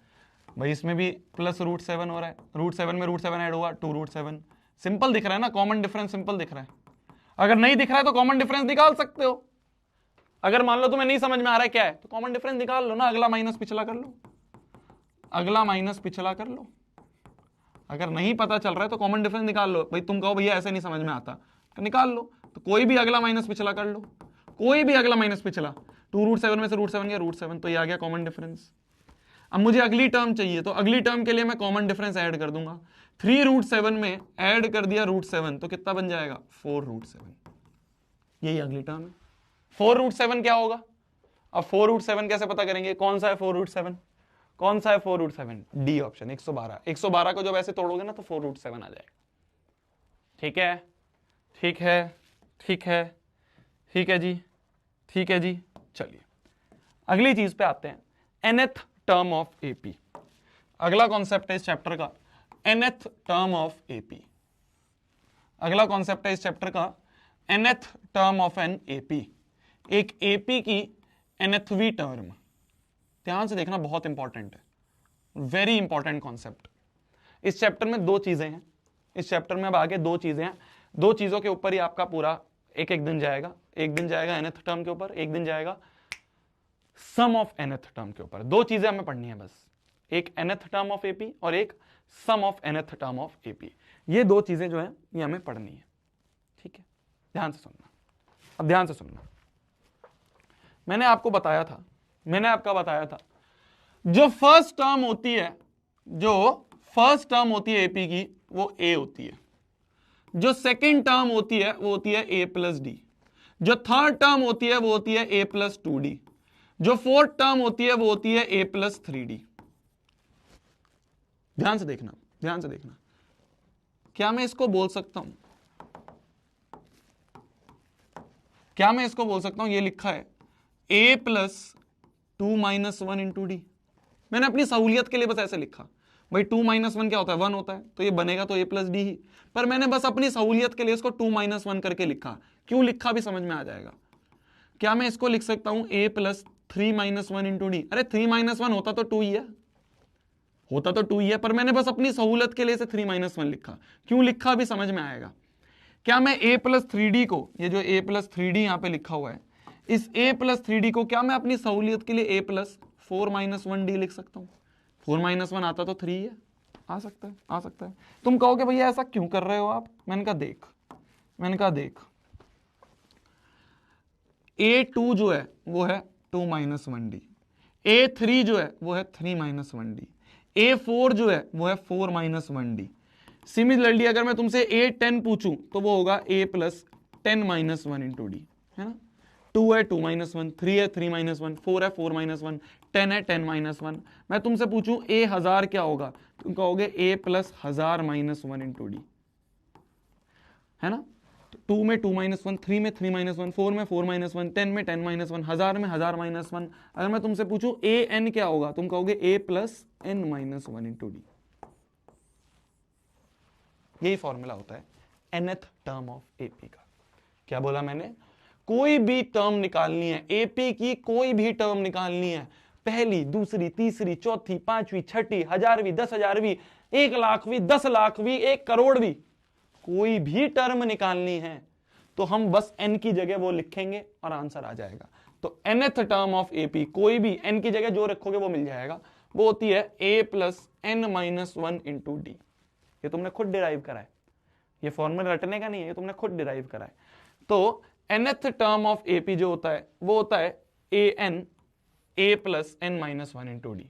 भाई, इसमें भी प्लस √7 हो रहा है, √7 में √7 ऐड हुआ 2√7। सिंपल दिख रहा है ना, कॉमन डिफरेंस सिंपल दिख रहा है। अगर नहीं दिख रहा है तो कॉमन डिफरेंस निकाल सकते हो। अगर मान लो तुम्हें नहीं समझ में आ रहा है क्या है, तो कॉमन डिफरेंस निकाल लो ना, अगला माइनस पिछला कर लो, अगला माइनस पिछला कर लो। अगर नहीं पता चल रहा है तो कॉमन डिफरेंस निकाल लो। भाई तुम कहो भैया ऐसे नहीं समझ में आता, तो निकाल लो। तो कोई भी अगला माइनस पिछला कर लो, कोई भी अगला माइनस पिछला। 2√7 में से √7 गया √7, तो ये आ गया कॉमन डिफरेंस। अब मुझे अगली टर्म चाहिए, तो अगली टर्म के लिए मैं कॉमन डिफरेंस ऐड कर दूंगा। 3√7 में ऐड कर दिया √7, तो कितना बन जाएगा 4√7। यही अगली टर्म है। 4√7 क्या होगा, अब 4√7 कैसे पता करेंगे, कौन सा है 4√7, कौन सा है 4√7, डी ऑप्शन 112। 112 को जब ऐसे तोड़ोगे ना तो 4√7 आ जाएगा। ठीक है, ठीक है, ठीक है, ठीक है जी, ठीक है जी। चलिए अगली चीज पे आते हैं, nth टर्म ऑफ एपी। अगला कॉन्सेप्ट है इस चैप्टर का nth टर्म ऑफ एपी। अगला कॉन्सेप्ट है इस चैप्टर का nth term of an AP. एक एपी की nthवीं टर्म, ध्यान से देखना, बहुत इंपॉर्टेंट है, वेरी इंपॉर्टेंट कॉन्सेप्ट। इस चैप्टर में दो चीजें हैं, इस चैप्टर में अब आगे दो चीजें हैं, दो चीजों के ऊपर ही आपका पूरा एक एक दिन जाएगा। एक दिन जाएगा nth टर्म के ऊपर, एक दिन जाएगा सम ऑफ nth टर्म के ऊपर। दो चीजें हमें पढ़नी है बस, एक nth टर्म ऑफ एपी और एक sum of nth term of AP. ये दो चीजें जो है ये हमें पढ़नी है। ठीक है, ध्यान से सुनना, अब ध्यान से सुनना। मैंने आपको बताया था, मैंने आपका बताया था, जो फर्स्ट टर्म होती है, जो फर्स्ट टर्म होती है एपी की, वो ए होती है। जो सेकंड टर्म होती है वो होती है ए प्लस डी। जो थर्ड टर्म होती है वो होती है ए प्लस 2d। जो फोर्थ टर्म होती है वो होती है ए प्लस 3d। ध्यान से देखना, ध्यान से देखना। क्या मैं इसको बोल सकता हूं, क्या मैं इसको बोल सकता हूं, ये लिखा है a plus 2 minus 1 into D. मैंने अपनी सहूलियत के लिए बस ऐसे लिखा, भाई 2 माइनस 1 क्या होता है, 1 होता है, तो ये बनेगा तो a प्लस डी ही। पर मैंने बस अपनी सहूलियत के लिए इसको 2 माइनस 1 करके लिखा। क्यों लिखा भी समझ में आ जाएगा। क्या मैं इसको लिख सकता हूं a plus 3 minus 1 into D. अरे 3 माइनस 1 होता तो 2 ही है, होता तो 2 ही है, पर मैंने बस अपनी सहूलत के लिए इसे 3 माइनस 1 लिखा। क्यों लिखा भी समझ में आएगा। क्या मैं a प्लस 3d को, ये जो a प्लस 3d यहां पे लिखा हुआ है, इस a प्लस 3d को क्या मैं अपनी सहूलियत के लिए a प्लस 4 माइनस 1d लिख सकता हूं। 4 माइनस 1 आता तो 3 है, आ सकता है, आ सकता है। तुम कहोगे भैया ऐसा क्यों कर रहे हो आप, मैंने कहा देख, मैंने कहा देख, a2 जो है वो है 2 माइनस 1d, a3 जो है वो है 3 माइनस 1d, a4 जो है वो है 4 माइनस 1d। सिमिलरली अगर मैं तुमसे a10 पूछूं तो वो होगा a plus 10 minus 1 into D, है ना। 2 है 2 माइनस 1, 3 है 3 माइनस 1, 4 है 4 माइनस 1, 10 है 10 माइनस 1। मैं तुमसे पूछूं a 1000 क्या होगा, तुम कहोगे a plus 1000 minus 1 into D, है ना। 2 में 2 माइनस 1, 3 में 3 माइनस 1, 4 में 4 माइनस 1, 10 में 10 माइनस 1, 1000 में 1000 माइनस 1। अगर मैं तुमसे पूछूं a n क्या होगा, तुम कहोगे a plus n minus 1 into D. यही फॉर्मूला होता है nth टर्म ऑफ एपी का। क्या बोला मैंने, कोई भी टर्म निकालनी है एपी की, कोई भी टर्म निकालनी है, पहली, दूसरी, तीसरी, चौथी, पांचवी, छठी, 1000वीं, 10,000वीं, 1 लाखवीं, 10 लाखवीं, 1 करोड़वीं, कोई भी टर्म निकालनी है तो हम बस n की जगह वो लिखेंगे और आंसर आ जाएगा। तो nth टर्म ऑफ एपी, कोई भी n की जगह जो रखोगे वो मिल जाएगा, वो होती है a plus n minus 1 into D. ये तुमने खुद डिराइव करा है, ये फॉर्मूला रटने का नहीं है, ये तुमने खुद डिराइव करा है। तो nth टर्म ऑफ एपी जो होता है वो होता है a plus n minus 1 into D.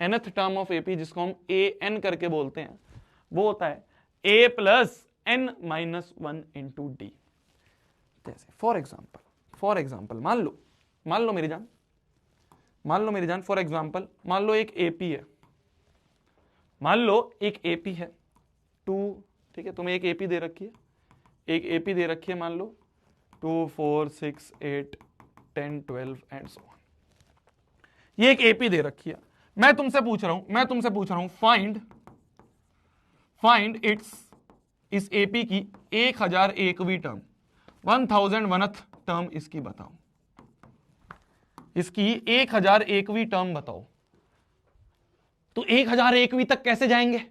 nth term of AP जिसको हम an करके बोलते हैं वो होता है a plus n minus 1 into D. जैसे फॉर एग्जाम्पल मान लो मेरी जान, फॉर एग्जाम्पल मान लो एक एपी है, मान लो एक एपी है 2, ठीक है, तुम्हें एक एपी दे रखी है, एक एपी दे रखी है, मान लो 2, 4, 6, 8, 10, 12 एंड सो ऑन। ये एक एपी दे रखी है, मैं तुमसे पूछ रहा हूं फाइंड इस एपी की 1001वीं टर्म, 1001th टर्म इसकी बताओ, इसकी 1001वीं टर्म बताओ। तो 1001वीं तक कैसे जाएंगे?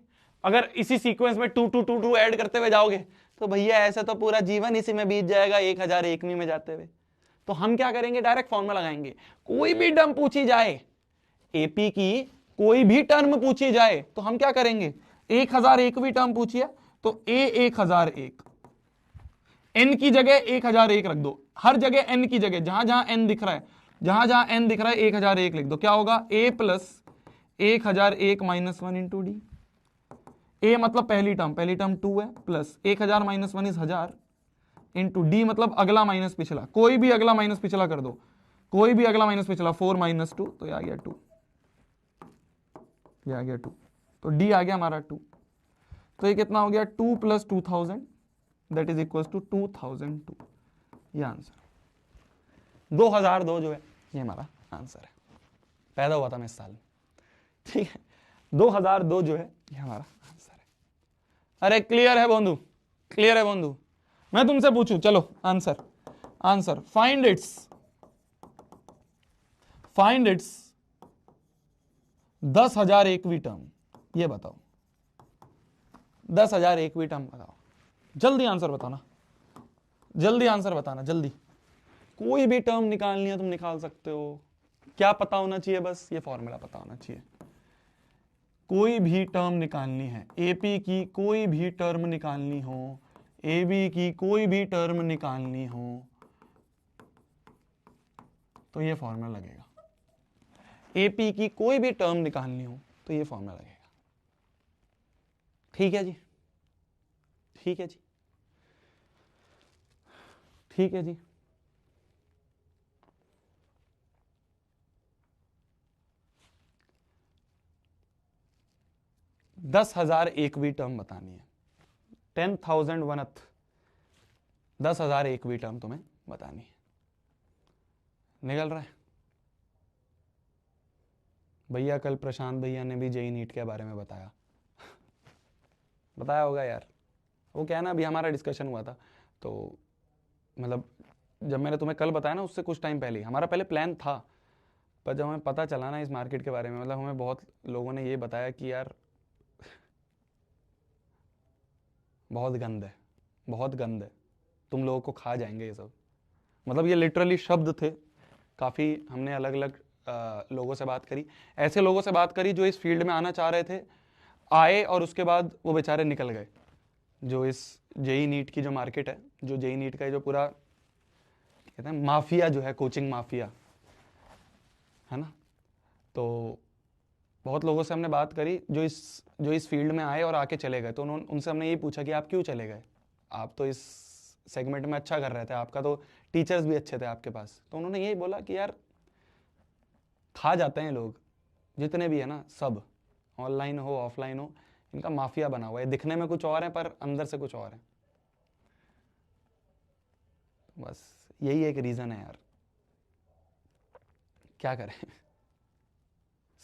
अगर इसी सीक्वेंस में 2 2 2 2 ऐड करते हुए जाओगे तो भैया ऐसा तो पूरा जीवन इसी में बीत जाएगा 1001वीं में जाते हुए। तो हम क्या करेंगे, डायरेक्ट फॉर्मूला लगाएंगे। कोई भी टर्म पूछी जाए, एपी की कोई भी टर्म पूछी जाए तो हम क्या करेंगे, 1001वीं टर्म पूछिए तो A1001, n की जगह 1001 रख दो, हर जगह n की जगह जहां जहां n दिख रहा है, 1001 लिख दो। क्या होगा, a plus 1001 minus 1 into D. a मतलब पहली टर्म 2 है, plus 1000 minus 1 is 1000 into D मतलब अगला माइनस पिछला, कोई भी अगला माइनस पिछला कर दो, कोई भी अगला माइनस पिछला, 4 माइनस 2 तो ये आ गया 2, ये आ गया 2, तो डी आ गया हमारा 2। तो ये कितना हो गया, 2 plus 2000 that is equal to 2002। ये आंसर 2002 जो है ये हमारा आंसर है, पैदा हुआ था मैं इस साल में, ठीक है। 2002 जो है ये हमारा आंसर है। अरे क्लियर है बंधु, क्लियर है बंधु? मैं तुमसे पूछूं, चलो आंसर फाइंड इट्स 10,001वीं टर्म, ये बताओ 10,001वीं टर्म बताओ। जल्दी आंसर बताना, जल्दी आंसर बताना, जल्दी। कोई भी टर्म निकालनी है तुम निकाल सकते हो, क्या पता होना चाहिए, बस ये फॉर्मूला पता होना चाहिए। कोई भी टर्म निकालनी है, एपी की कोई भी टर्म निकालनी हो, एबी की कोई भी टर्म निकालनी हो तो ये फॉर्मूला लगेगा। एपी की कोई भी टर्म निकालनी हो तो ये फॉर्मूला लगेगा। ठीक है जी, ठीक है जी, ठीक है जी। दस हजार एकवीं टर्म बतानी है, 10,001th 10,001वीं टर्म तुम्हें बतानी है। निकल रहा है भैया? कल प्रशांत भैया ने भी जेई नीट के बारे में बताया बताया होगा यार। वो क्या है ना, अभी हमारा डिस्कशन हुआ था, तो मतलब जब मैंने तुम्हें कल बताया ना, उससे कुछ टाइम पहले ही हमारा पहले प्लान था, पर जब हमें पता चला ना इस मार्केट के बारे में, मतलब हमें बहुत लोगों ने ये बताया कि यार बहुत गंद है, बहुत गंद है, तुम लोगों को खा जाएंगे ये सब। मतलब ये लिटरली शब्द थे। काफ़ी हमने अलग अलग लोगों से बात करी, ऐसे लोगों से बात करी जो इस फील्ड में आना चाह रहे थे, आए और उसके बाद वो बेचारे निकल गए। जो इस जेई नीट की जो मार्केट है, जो जेई नीट का जो पूरा कहते हैं माफिया जो है, कोचिंग माफिया है ना, तो बहुत लोगों से हमने बात करी जो इस फील्ड में आए और आके चले गए। तो उनसे हमने ये पूछा कि आप क्यों चले गए, आप तो इस सेगमेंट में अच्छा कर रहे थे, आपका तो टीचर्स भी अच्छे थे आपके पास। तो उन्होंने यही बोला कि यार खा जाते हैं लोग, जितने भी है ना, सब ऑनलाइन हो ऑफलाइन हो, इनका माफिया बना हुआ है। दिखने में कुछ और है पर अंदर से कुछ और है। बस यही एक रीजन है यार, क्या करें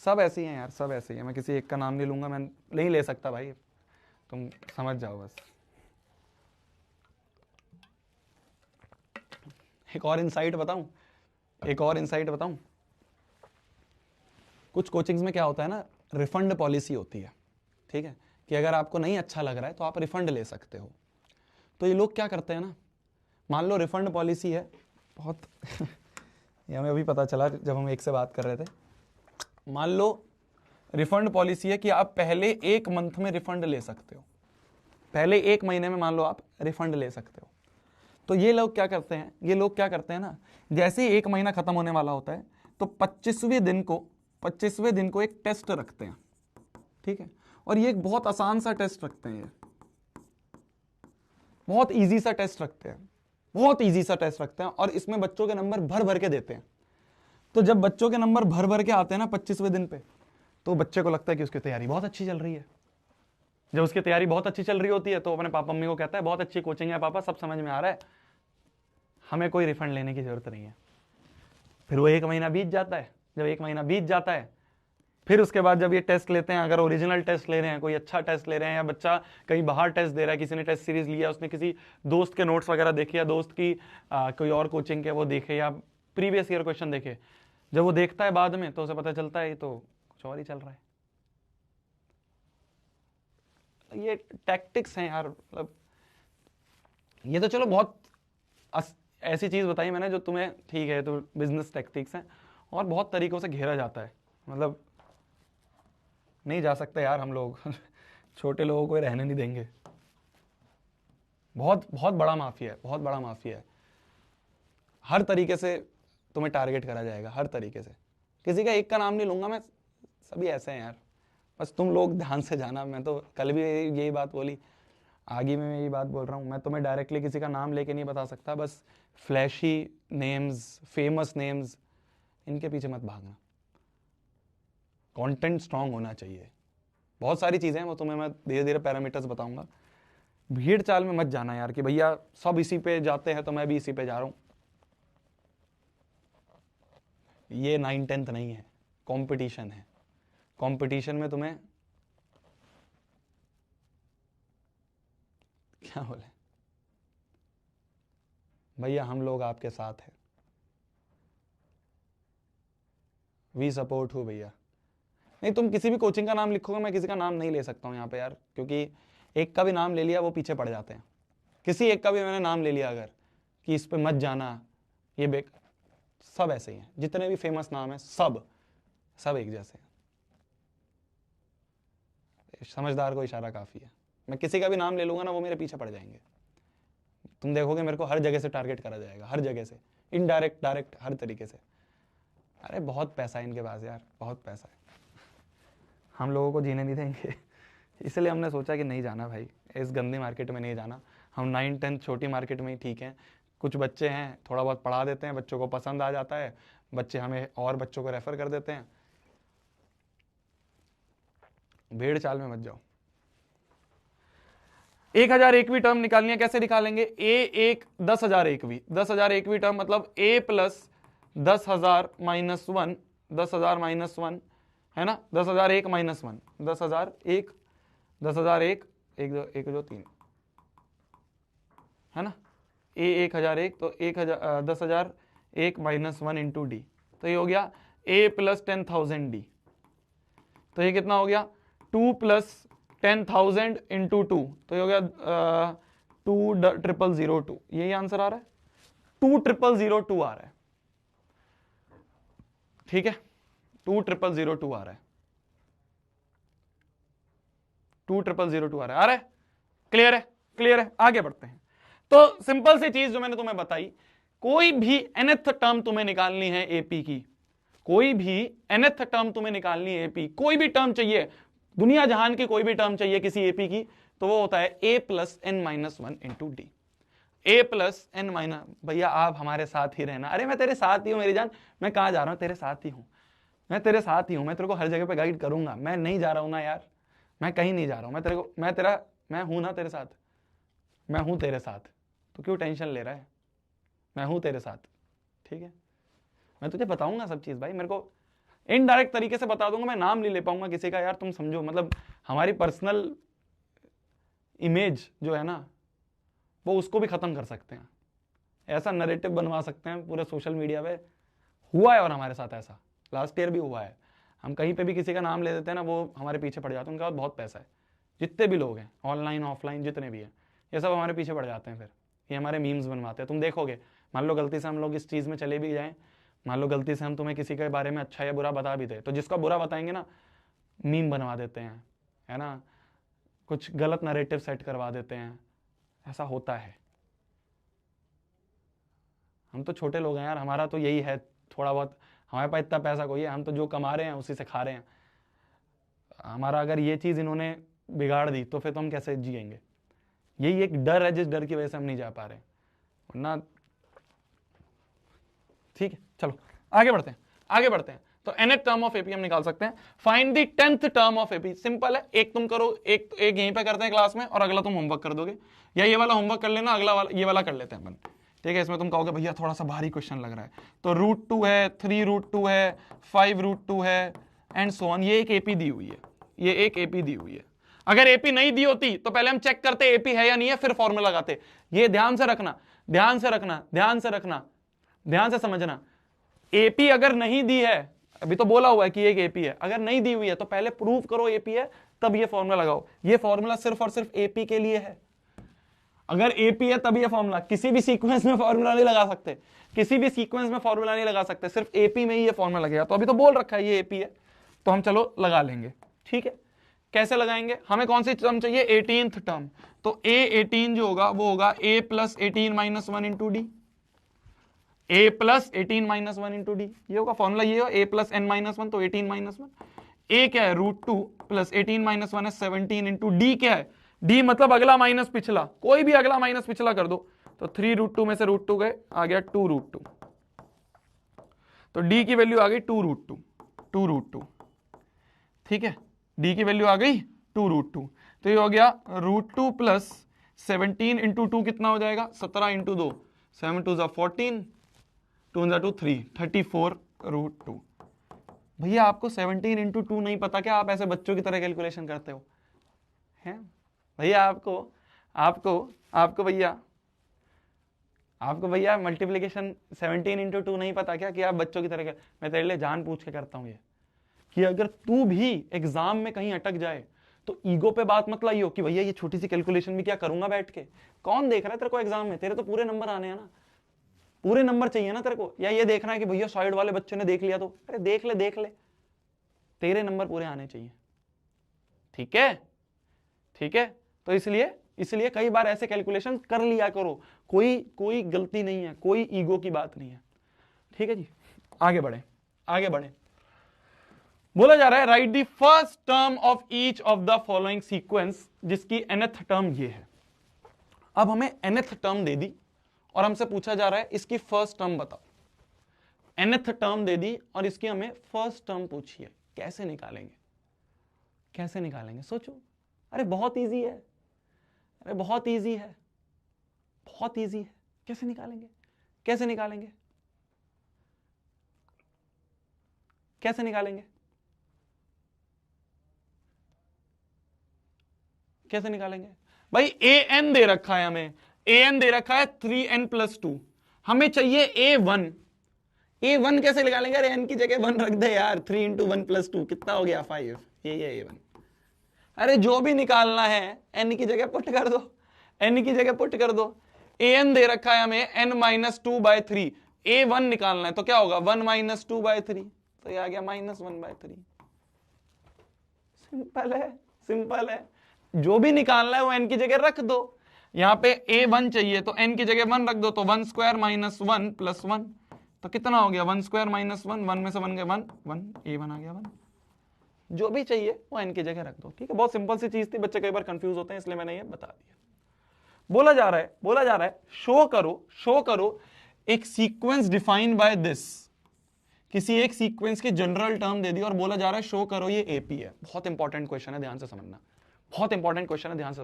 सब ऐसे ही हैं यार, सब ऐसे ही हैं। मैं किसी एक का नाम नहीं लूंगा, मैं नहीं ले सकता भाई, तुम समझ जाओ बस। एक और इनसाइट बताऊं, कुछ कोचिंग्स में क्या होता है ना, रिफंड पॉलिसी होती है, ठीक है, कि अगर आपको नहीं अच्छा लग रहा है तो आप रिफंड ले सकते हो। तो ये लोग क्या करते हैं ना, मान लो रिफंड पॉलिसी है बहुत ये हमें अभी पता चला जब हम एक से बात कर रहे थे। मान लो रिफंड पॉलिसी है कि आप पहले 1 मंथ में रिफंड ले सकते हो, पहले 1 महीने में मान लो आप रिफंड ले सकते हो। तो ये लोग क्या करते हैं ना, जैसे ही 1 महीना खत्म होने वाला होता है तो 25वें दिन को एक टेस्ट रखते हैं, ठीक है। और ये एक बहुत आसान सा टेस्ट रखते हैं, बहुत इजी सा टेस्ट रखते हैं, और इसमें बच्चों के नंबर भर भर के देते हैं। तो जब बच्चों के नंबर भर भर के आते हैं ना 25वें दिन पे, तो बच्चे को लगता है कि उसकी तैयारी बहुत अच्छी चल रही है। जब उसकी तैयारी बहुत अच्छी चल रही होती है तो अपने पापा मम्मी को कहता है बहुत अच्छी कोचिंग है पापा, सब समझ में आ रहा है, हमें कोई रिफंड लेने की जरूरत नहीं है। फिर वो 1 महीना बीत जाता है, जब 1 महीना बीत जाता है, फिर उसके बाद जब ये टेस्ट लेते हैं, अगर ओरिजिनल टेस्ट ले रहे हैं, कोई अच्छा टेस्ट ले रहे हैं, या बच्चा कहीं बाहर टेस्ट दे रहा है, किसी ने टेस्ट सीरीज लिया, उसने किसी दोस्त के नोट्स वगैरह देखे, या दोस्त की कोई और कोचिंग के वो देखे, या प्रीवियस ईयर क्वेश्चन देखे, जब वो देखता है बाद में तो उसे पता चलता है ये तो कुछ और ही चल रहा है। ये टैक्टिक्स हैं यार, मतलब ये तो चलो बहुत ऐसी चीज बताई मैंने जो तुम्हें ठीक है, तो बिजनेस टैक्टिक्स हैं, और बहुत तरीकों से घेरा जाता है, मतलब नहीं जा सकते यार हम लोग छोटे लोगों को रहने नहीं देंगे। बहुत बहुत बड़ा माफिया है, बहुत बड़ा माफिया है। हर तरीके से तुम्हें टारगेट करा जाएगा, हर तरीके से। किसी का एक का नाम नहीं लूंगा मैं, सभी ऐसे हैं यार, बस तुम लोग ध्यान से जाना। मैं तो कल भी यही बात बोली, आगे में मैं यही बात बोल रहा हूँ, मैं तुम्हें डायरेक्टली किसी का नाम लेके नहीं बता सकता, बस फ्लैशी नेम्स, फेमस नेम्स, इनके पीछे मत भागना। कंटेंट स्ट्रांग होना चाहिए। बहुत सारी चीजें हैं, वो तुम्हें मैं धीरे धीरे पैरामीटर्स बताऊंगा। भीड़ चाल में मत जाना यार कि भैया सब इसी पे जाते हैं तो मैं भी इसी पे जा रहा हूं। ये 9-10th नहीं है, कंपटीशन है। कंपटीशन में तुम्हें क्या बोले भैया, हम लोग आपके साथ हैं, वी सपोर्ट हूं भैया। नहीं, तुम किसी भी कोचिंग का नाम लिखोगे, मैं किसी का नाम नहीं ले सकता हूं यहाँ पे यार, क्योंकि एक का भी नाम ले लिया वो पीछे पड़ जाते हैं। किसी एक का भी मैंने नाम ले लिया अगर कि इस पे मत जाना, ये सब ऐसे ही हैं, जितने भी फेमस नाम है सब एक जैसे हैं। समझदार को इशारा काफी है। मैं किसी का भी नाम ले लूंगा ना, वो मेरे पीछे पड़ जाएंगे। तुम देखोगे मेरे को हर जगह से टारगेट करा जाएगा, हर जगह से, इनडायरेक्ट, डायरेक्ट, हर तरीके से। अरे बहुत पैसा है इनके पास यार, बहुत पैसा है, हम लोगों को जीने नहीं देंगे। इसलिए हमने सोचा कि नहीं जाना भाई, इस गंदी मार्केट में नहीं जाना। हम 9-10 छोटी मार्केट में ही ठीक है। कुछ बच्चे हैं, थोड़ा बहुत पढ़ा देते हैं, बच्चों को पसंद आ जाता है, बच्चे हमें और बच्चों को रेफर कर देते हैं। भीड़ चाल में मत जाओ। 1001वीं टर्म निकालनी है, कैसे निकालेंगे? A1 10,001वीं, 10,001वीं टर्म मतलब A प्लस 10,000 माइनस 1, 10,000 माइनस 1 है ना, 10,001 माइनस 1, 10,001, 10,001, 1 2 1 2 3 है ना। A 1001 तो 10,001 माइनस 1 इंटू डी, तो ये हो गया A प्लस 10,000 डी। तो ये कितना हो गया? 2 प्लस 10,000 इंटू 2, तो ये हो गया 2,002। यही आंसर आ रहा है, 2,002 आ रहा है, ठीक है, 2,002 आ रहा है, 2,002 आ रहा है, आ रहा है? क्लियर है? क्लियर है। आगे बढ़ते हैं। तो सिंपल सी चीज जो मैंने तुम्हें बताई, कोई भी nth टर्म तुम्हें निकालनी है एपी की, कोई भी nth टर्म तुम्हें निकालनी है एपी, कोई भी टर्म चाहिए दुनिया जहान की, कोई भी टर्म चाहिए किसी एपी की, तो वो होता है a plus n minus 1 into D. a plus n minus, भैया आप हमारे साथ ही रहना। अरे मैं तेरे साथ ही हूं मेरी जान, मैं कहां जा रहा हूं? तेरे साथ ही हूं, मैं तेरे साथ ही हूं, मैं तेरे को हर जगह पे गाइड करूंगा। मैं नहीं जा रहा हूं ना यार, मैं कहीं नहीं जा रहा हूं, मैं हूं ना तेरे साथ, मैं हूं तेरे साथ, तो क्यों टेंशन ले रहा है? मैं हूं तेरे साथ, ठीक है। मैं तुझे बताऊंगा सब चीज भाई, मेरे को इनडायरेक्ट तरीके से बता दूंगा, मैं नाम नहीं ले पाऊंगा किसी का यार, तुम समझो। मतलब हमारी पर्सनल इमेज जो है ना, वो उसको भी खत्म कर सकते हैं, ऐसा नैरेटिव बनवा सकते हैं पूरे सोशल मीडिया पे। हुआ है और हमारे साथ ऐसा लास्ट ईयर भी हुआ है। हम कहीं पे भी किसी का नाम ले देते हैं ना, वो हमारे पीछे पड़ जाते हैं, उनके पास बहुत पैसा है, जितने भी लोग हैं ऑनलाइन ऑफलाइन जितने भी हैं, ये सब हमारे पीछे पड़ जाते हैं। फिर ये हमारे मीम्स बनवाते हैं, तुम देखोगे। मान लो गलती से हम लोग इस चीज़ में चले भी जाएं, मान लो गलती से हम तुम्हें किसी के बारे में अच्छा या बुरा बता भी दे, तो जिसका बुरा बताएंगे ना, मीम बनवा देते हैं, है ना, कुछ गलत नैरेटिव सेट करवा देते हैं, ऐसा होता है। हम तो छोटे लोग हैं यार, हमारा तो यही है, थोड़ा बहुत, हमारे पास इतना पैसा कोई है, हम तो जो कमा रहे हैं उसी से खा रहे हैं। हमारा अगर ये चीज़ इन्होंने बिगाड़ दी तो फिर तो हम कैसे जिएंगे? यही एक डर है, जिस डर की वजह से हम नहीं जा पा रहे, वरना ठीक है। चलो आगे बढ़ते हैं, आगे बढ़ते हैं। तो nth टर्म ऑफ एपी हम निकाल सकते हैं। Find the 10th term of AP, simple है, एक तुम करो, एक यहीं पे करते हैं क्लास में, और अगला तुम होमवर्क कर दोगे, या ये वाला होमवर्क कर लेना, अगला वाला ये वाला कर लेते हैं अपन। ठीक है, इसमें तुम कहोगे भैया थोड़ा सा भारी क्वेश्चन लग रहा है, तो √2 है, 3√2 है, 5√2 है एंड सो ऑन। ये एक एपी दी हुई है, ये एक एपी दी हुई है। अगर एपी नहीं दी होती तो पहले हम चेक करते एपी है या नहीं है, फिर फॉर्मूला लगाते। ये ध्यान से रखना, ध्यान से रखना, ध्यान से रखना, ध्यान से समझना। एपी अगर नहीं दी है, अभी तो बोला हुआ है कि एक एपी है, अगर नहीं दी हुई है तो पहले प्रूव करो एपी है, तब ये फॉर्मूला लगाओ। ये फॉर्मूला सिर्फ और सिर्फ एपी के लिए है। अगर एपी है तब ये फॉर्मूला, किसी भी सीक्वेंस में फॉर्मूला नहीं लगा सकते, किसी भी सीक्वेंस में फॉर्मूला नहीं लगा सकते, सिर्फ एपी में ही ये फॉर्मूला लगेगा। तो अभी तो बोल रखा है ये एपी है, तो हम चलो लगा लेंगे। ठीक है, कैसे लगाएंगे? हमें कौन सी टर्म चाहिए? 18th term. तो A18 जो होगा वो होगा A plus 18 minus 1 into D, A plus 18 minus 1 into D, ये होगा फॉर्मूला। ये हो A प्लस n माइनस 1, तो 18 माइनस 1। A क्या है? √2 प्लस 18 माइनस 1 है 17 इंटू डी क्या है? डी मतलब अगला माइनस पिछला, कोई भी अगला माइनस पिछला कर दो। तो 3√2 में से √2 गए, आ गया 2√2। तो डी की वैल्यू आ गई 2√2। ठीक है, डी की वैल्यू आ गई 2√2। तो ये हो गया √2 प्लस 17 इंटू 2 कितना हो जाएगा? 17 इंटू 2, 7 2 14, 2 2 3, 34√2। भैया आपको 17 इंटू 2 नहीं पता क्या? आप ऐसे बच्चों की तरह कैलकुलेशन करते हो हैं भैया? आपको भैया मल्टीप्लिकेशन 17 इंटू 2 नहीं पता क्या? कि आप बच्चों की तरह मैं तेरे लिए जान पूछ के करता हूं ये, कि अगर तू भी एग्जाम में कहीं अटक जाए तो ईगो पे बात मत लाइयो कि भैया ये छोटी सी कैलकुलेशन भी क्या करूंगा बैठ के। कौन देख रहा है तेरे को एग्जाम में? तेरे तो पूरे नंबर आने हैं ना, पूरे नंबर चाहिए ना तेरे को। या ये देखना है कि भैया साइड वाले बच्चे ने देख लिया तो? अरे देख ले, तेरे नंबर पूरे आने चाहिए। ठीक है, ठीक है। तो इसलिए कई बार ऐसे कैलकुलेशन कर लिया करो, कोई गलती नहीं है, कोई ईगो की बात नहीं है। ठीक है जी, आगे बढ़े। बोला जा रहा है right the first term of each of the following sequence, जिसकी nth टर्म ये है। अब हमें nth टर्म दे दी और हमसे पूछा जा रहा है इसकी फर्स्ट टर्म बताओ। nth टर्म दे दी और इसकी हमें फर्स्ट टर्म पूछी है, कैसे निकालेंगे? सोचो। अरे बहुत इजी है, बहुत इजी है। कैसे निकालेंगे? भाई an दे रखा है हमें, an दे रखा है 3n+2, हमें चाहिए a1 कैसे निकालेंगे? अरे n की जगह 1 रख दे यार, 3 इंटू 1+2 कितना हो गया? 5। ये a1। अरे जो भी निकालना है n की जगह पुट कर दो, an दे रखा है हमें n-2/3, a1 निकालना है तो क्या होगा? 1-2/3, तो ये आ गया -1/3। सिंपल है। जो भी निकालना है वो n की जगह रख दो। यहां पे a1 चाहिए तो n की जगह 1 रख दो, तो 1² - 1 + 1, तो कितना हो गया? 1² - 1, 1 में से 1 गए 1, a1 आ गया 1। जो भी चाहिए वो n की जगह रख दो। ठीक है, बहुत सिंपल सी चीज थी, बच्चे कई बार कंफ्यूज होते हैं इसलिए मैंने ये बता दिया। बोला जा रहा है शो करो एक सीक्वेंस डिफाइंड बाय दिस। किसी एक सीक्वेंस की जनरल टर्म दे दी और बोला जा रहा है शो करो ये एपी है। बहुत इंपॉर्टेंट क्वेश्चन है, ध्यान से समझना। वेरी इंपॉर्टेंट क्वेश्चन है, ध्यान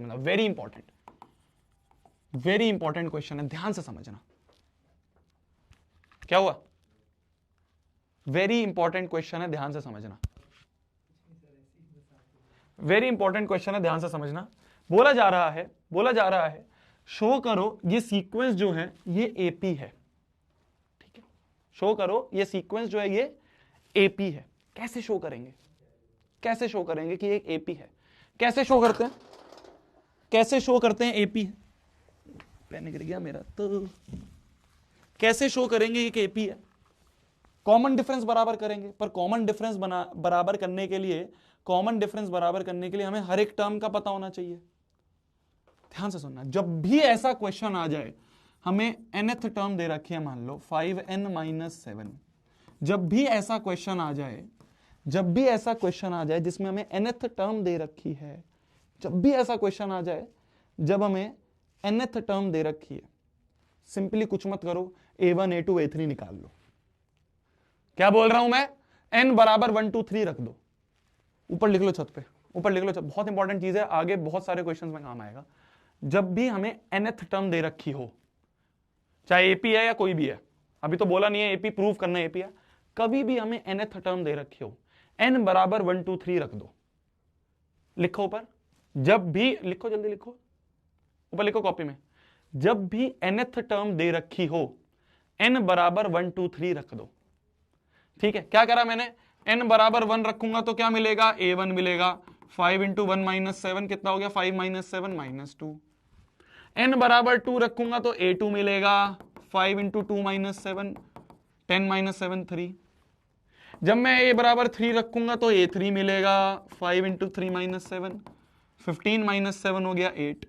से समझना। क्या हुआ? वेरी इंपॉर्टेंट क्वेश्चन है, ध्यान से समझना। बोला जा रहा है शो करो ये सीक्वेंस जो है ये एपी है। ठीक है, शो करो ये सीक्वेंस जो है ये एपी है। कैसे शो करेंगे कि एक एपी है? कैसे शो करते हैं एपी? पेन गिर गया मेरा। तो कैसे शो करेंगे एक एपी है? कॉमन डिफरेंस बराबर करेंगे, पर कॉमन डिफरेंस बराबर करने के लिए हमें हर एक टर्म का पता होना चाहिए। ध्यान से सुनना, जब भी ऐसा क्वेश्चन आ जाए, हमें nth टर्म दे रखी है, मान लो 5n-7। जब भी ऐसा क्वेश्चन आ जाए जिसमें हमें nth टर्म दे रखी है, सिंपली कुछ मत करो, a1 a2 a3 निकाल लो। क्या बोल रहा हूं मैं? n बराबर 1 2 3 रख दो, ऊपर लिख लो छत पे, बहुत इंपॉर्टेंट चीज है, आगे बहुत सारे क्वेश्चंस में काम आएगा। जब भी हमें nth टर्म दे रखी हो, चाहे एपी है या कोई भी है, अभी तो बोला नहीं है एपी प्रूव करना है एपी है, कभी भी हमें nth टर्म दे रखी हो, n बराबर 1 2 3 रख दो, लिखो ऊपर, जब भी लिखो, जल्दी लिखो ऊपर, लिखो कॉपी में, जब भी nth टर्म दे रखी हो n बराबर 1 2 3 रख दो। ठीक है, क्या करा मैंने, n बराबर 1 रखूंगा तो क्या मिलेगा, a1 मिलेगा, 5 इंटू 1 माइनस 7 कितना हो गया, 5 माइनस 7 माइनस 2। n बराबर 2 रखूंगा तो a2 मिलेगा, 5 इंटू 2 माइनस 7, 10 माइनस 7 3। जब मैं a बराबर 3 रखूंगा तो a3 मिलेगा, 5 इंटू 3 माइनस 7, 15 माइनस 7 हो गया 8।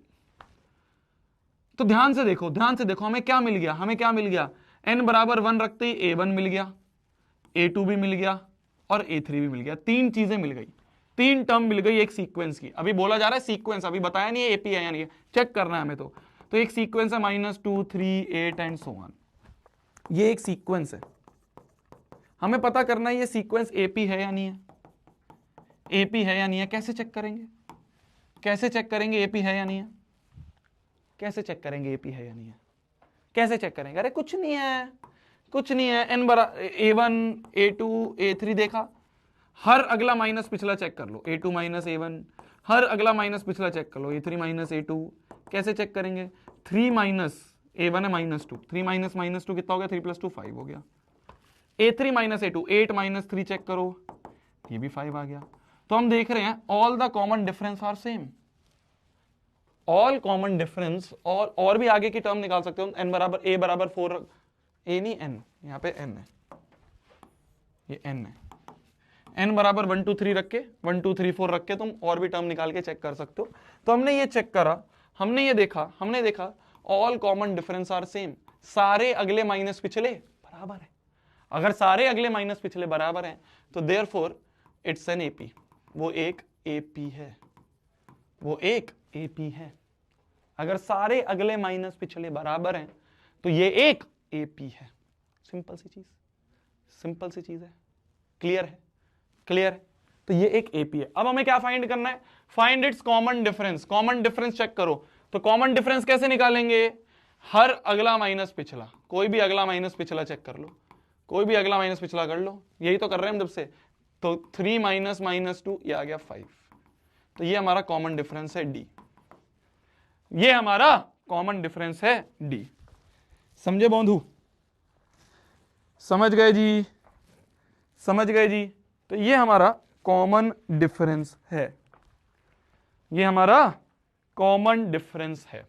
तो ध्यान से देखो, ध्यान से देखो, हमें क्या मिल गया, हमें क्या मिल गया, n बराबर 1 रखते ही a1 मिल गया, a2 भी मिल गया और a3 भी मिल गया, तीन चीजें मिल गई, तीन टर्म मिल गई एक सीक्वेंस की। अभी बोला जा रहा है सीक्वेंस, अभी बताया नहीं है एपी है या नहीं है, चेक करना है हमें। तो एक सीक्वेंस है -2 3 8 एंड सो ऑन, ये एक सीक्वेंस है, हमें पता करना है ये सीक्वेंस एपी है या नहीं है, एपी है या नहीं है। कैसे चेक करेंगे, कैसे चेक करेंगे एपी है या नहीं है, कैसे चेक करेंगे एपी है या नहीं है, कैसे चेक करेंगे, अरे कुछ नहीं है, कुछ नहीं है, n बराबर a1 a2 a3 देखा, हर अगला माइनस पिछला चेक कर लो, a2 माइनस a1, हर अगला माइनस पिछला चेक कर लो, a3 माइनस a2। कैसे चेक करेंगे, 3 माइनस a1 है -2, 3 माइनस -2 कितना हो गया, 3 + 2 5 हो गया, a3 minus a2 8 minus 3 check करो, ये भी 5 आ गया। तो हम देख रहे हैं all the common difference are same, all common difference, और भी आगे की टर्म निकाल सकते हो, n बराबर a बराबर 4, a नहीं n, यहाँ पे n है, ये n है, n बराबर 1 2 3 रख के 1 2 3 4 रख के तुम और भी टर्म निकाल के चेक कर सकते हो। तो हमने ये चेक करा, हमने ये देखा, हमने देखा all common difference are same, सारे अगले माइनस पिछले बराबर है। अगर सारे अगले माइनस पिछले बराबर हैं तो देयरफॉर इट्स एन एपी, वो एक एपी है, वो एक एपी है। अगर सारे अगले माइनस पिछले बराबर हैं तो ये एक एपी है। सिंपल सी चीज, सिंपल सी चीज है, क्लियर है, क्लियर है। तो ये एक एपी है। अब हमें क्या फाइंड करना है, find its common difference. Common difference check करो, तो कॉमन डिफरेंस कैसे निकालेंगे, हर अगला माइनस पिछला, कोई भी अगला माइनस पिछला चेक कर लो, कोई भी अगला माइनस पिछला कर लो, यही तो कर रहे हैं हम जब से। तो 3 माइनस -2 ये आ गया 5, तो ये हमारा कॉमन डिफरेंस है डी, ये हमारा कॉमन डिफरेंस है डी। समझे बंधु, समझ गए जी, समझ गए जी। तो ये हमारा कॉमन डिफरेंस है, ये हमारा कॉमन डिफरेंस है,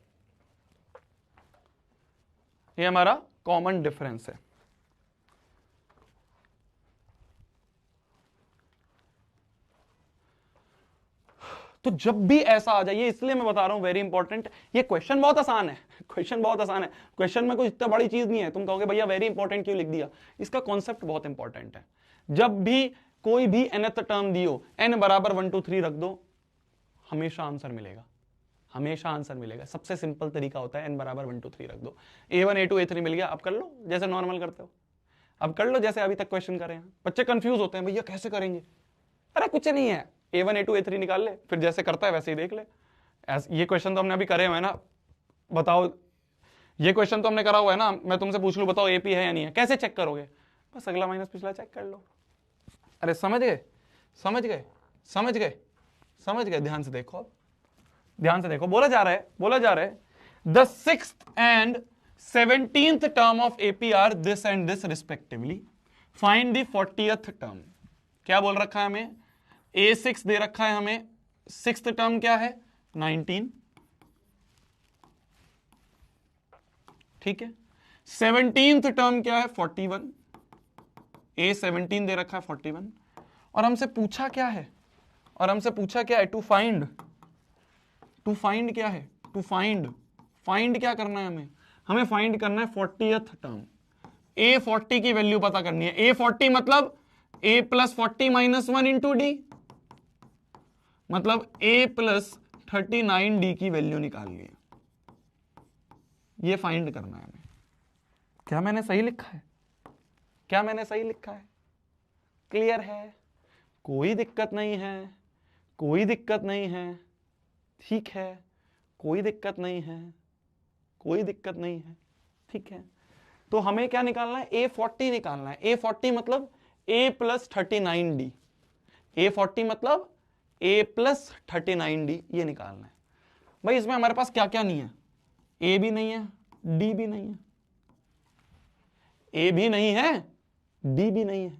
ये हमारा कॉमन डिफरेंस है। तो जब भी ऐसा आ जाए, इसलिए मैं बता रहा हूं वेरी इंपॉर्टेंट, ये क्वेश्चन बहुत आसान है, क्वेश्चन बहुत आसान है, क्वेश्चन में कोई इतना बड़ी चीज नहीं है। तुम कहोगे भैया वेरी इंपॉर्टेंट क्यों लिख दिया, इसका कॉन्सेप्ट बहुत इंपॉर्टेंट है। जब भी कोई भी nth टर्म दियो, n बराबर 1 2 3 रख दो, हमेशा आंसर मिलेगा, हमेशा आंसर मिलेगा। सबसे सिंपल तरीका होता है n बराबर 1 2 3 रख दो, a1 a2 a3 मिल गया। अब कर लो जैसे नॉर्मल करते हो, अब कर लो जैसे अभी तक क्वेश्चन करे हैं। बच्चे कंफ्यूज होते हैं भैया कैसे करेंगे, अरे कुछ नहीं है, a1 a2 a3 निकाल ले, फिर जैसे करता है वैसे ही देख ले। ये क्वेश्चन तो हमने अभी करे हुए हैं ना, बताओ ये क्वेश्चन तो हमने करा हुआ है ना, मैं तुमसे पूछ लूं बताओ एपी है या नहीं है, कैसे चेक करोगे, बस अगला माइनस पिछला चेक कर लो। अरे समझ गए, समझ गए, समझ गए, समझ गए। ध्यान से देखो, ध्यान से देखो, बोला जा रहा है, बोला जा रहा है the 6th and 17th term of AP are this and this respectively, find the 40th term. क्या बोल रखा है हमें, A6 दे रखा है हमें, 6th टर्म क्या है 19, ठीक है। 17th टर्म क्या है 41, A17 दे रखा है 41, और हमसे पूछा क्या है, और हमसे पूछा क्या है, टू फाइंड क्या है, टू फाइंड क्या करना है हमें, हमें फाइंड करना है 40th टर्म। A40 की वैल्यू पता करनी है, A40 मतलब A + 40 - 1 इंटू डी, मतलब A + 39D की वैल्यू निकालनी है, ये फाइंड करना है हमें। क्या मैंने सही लिखा है, क्या मैंने सही लिखा है, क्लियर है, कोई दिक्कत नहीं है, कोई दिक्कत नहीं है, ठीक है, कोई दिक्कत नहीं है, कोई दिक्कत नहीं है, ठीक है। तो हमें क्या निकालना है, A40 निकालना है। A40 मतलब A प्लस 39D, A40 मतलब A प्लस 39D, ये निकालना है। भाई इसमें हमारे पास क्या क्या नहीं है, A भी नहीं है, D भी नहीं है, A भी नहीं है, D भी नहीं है,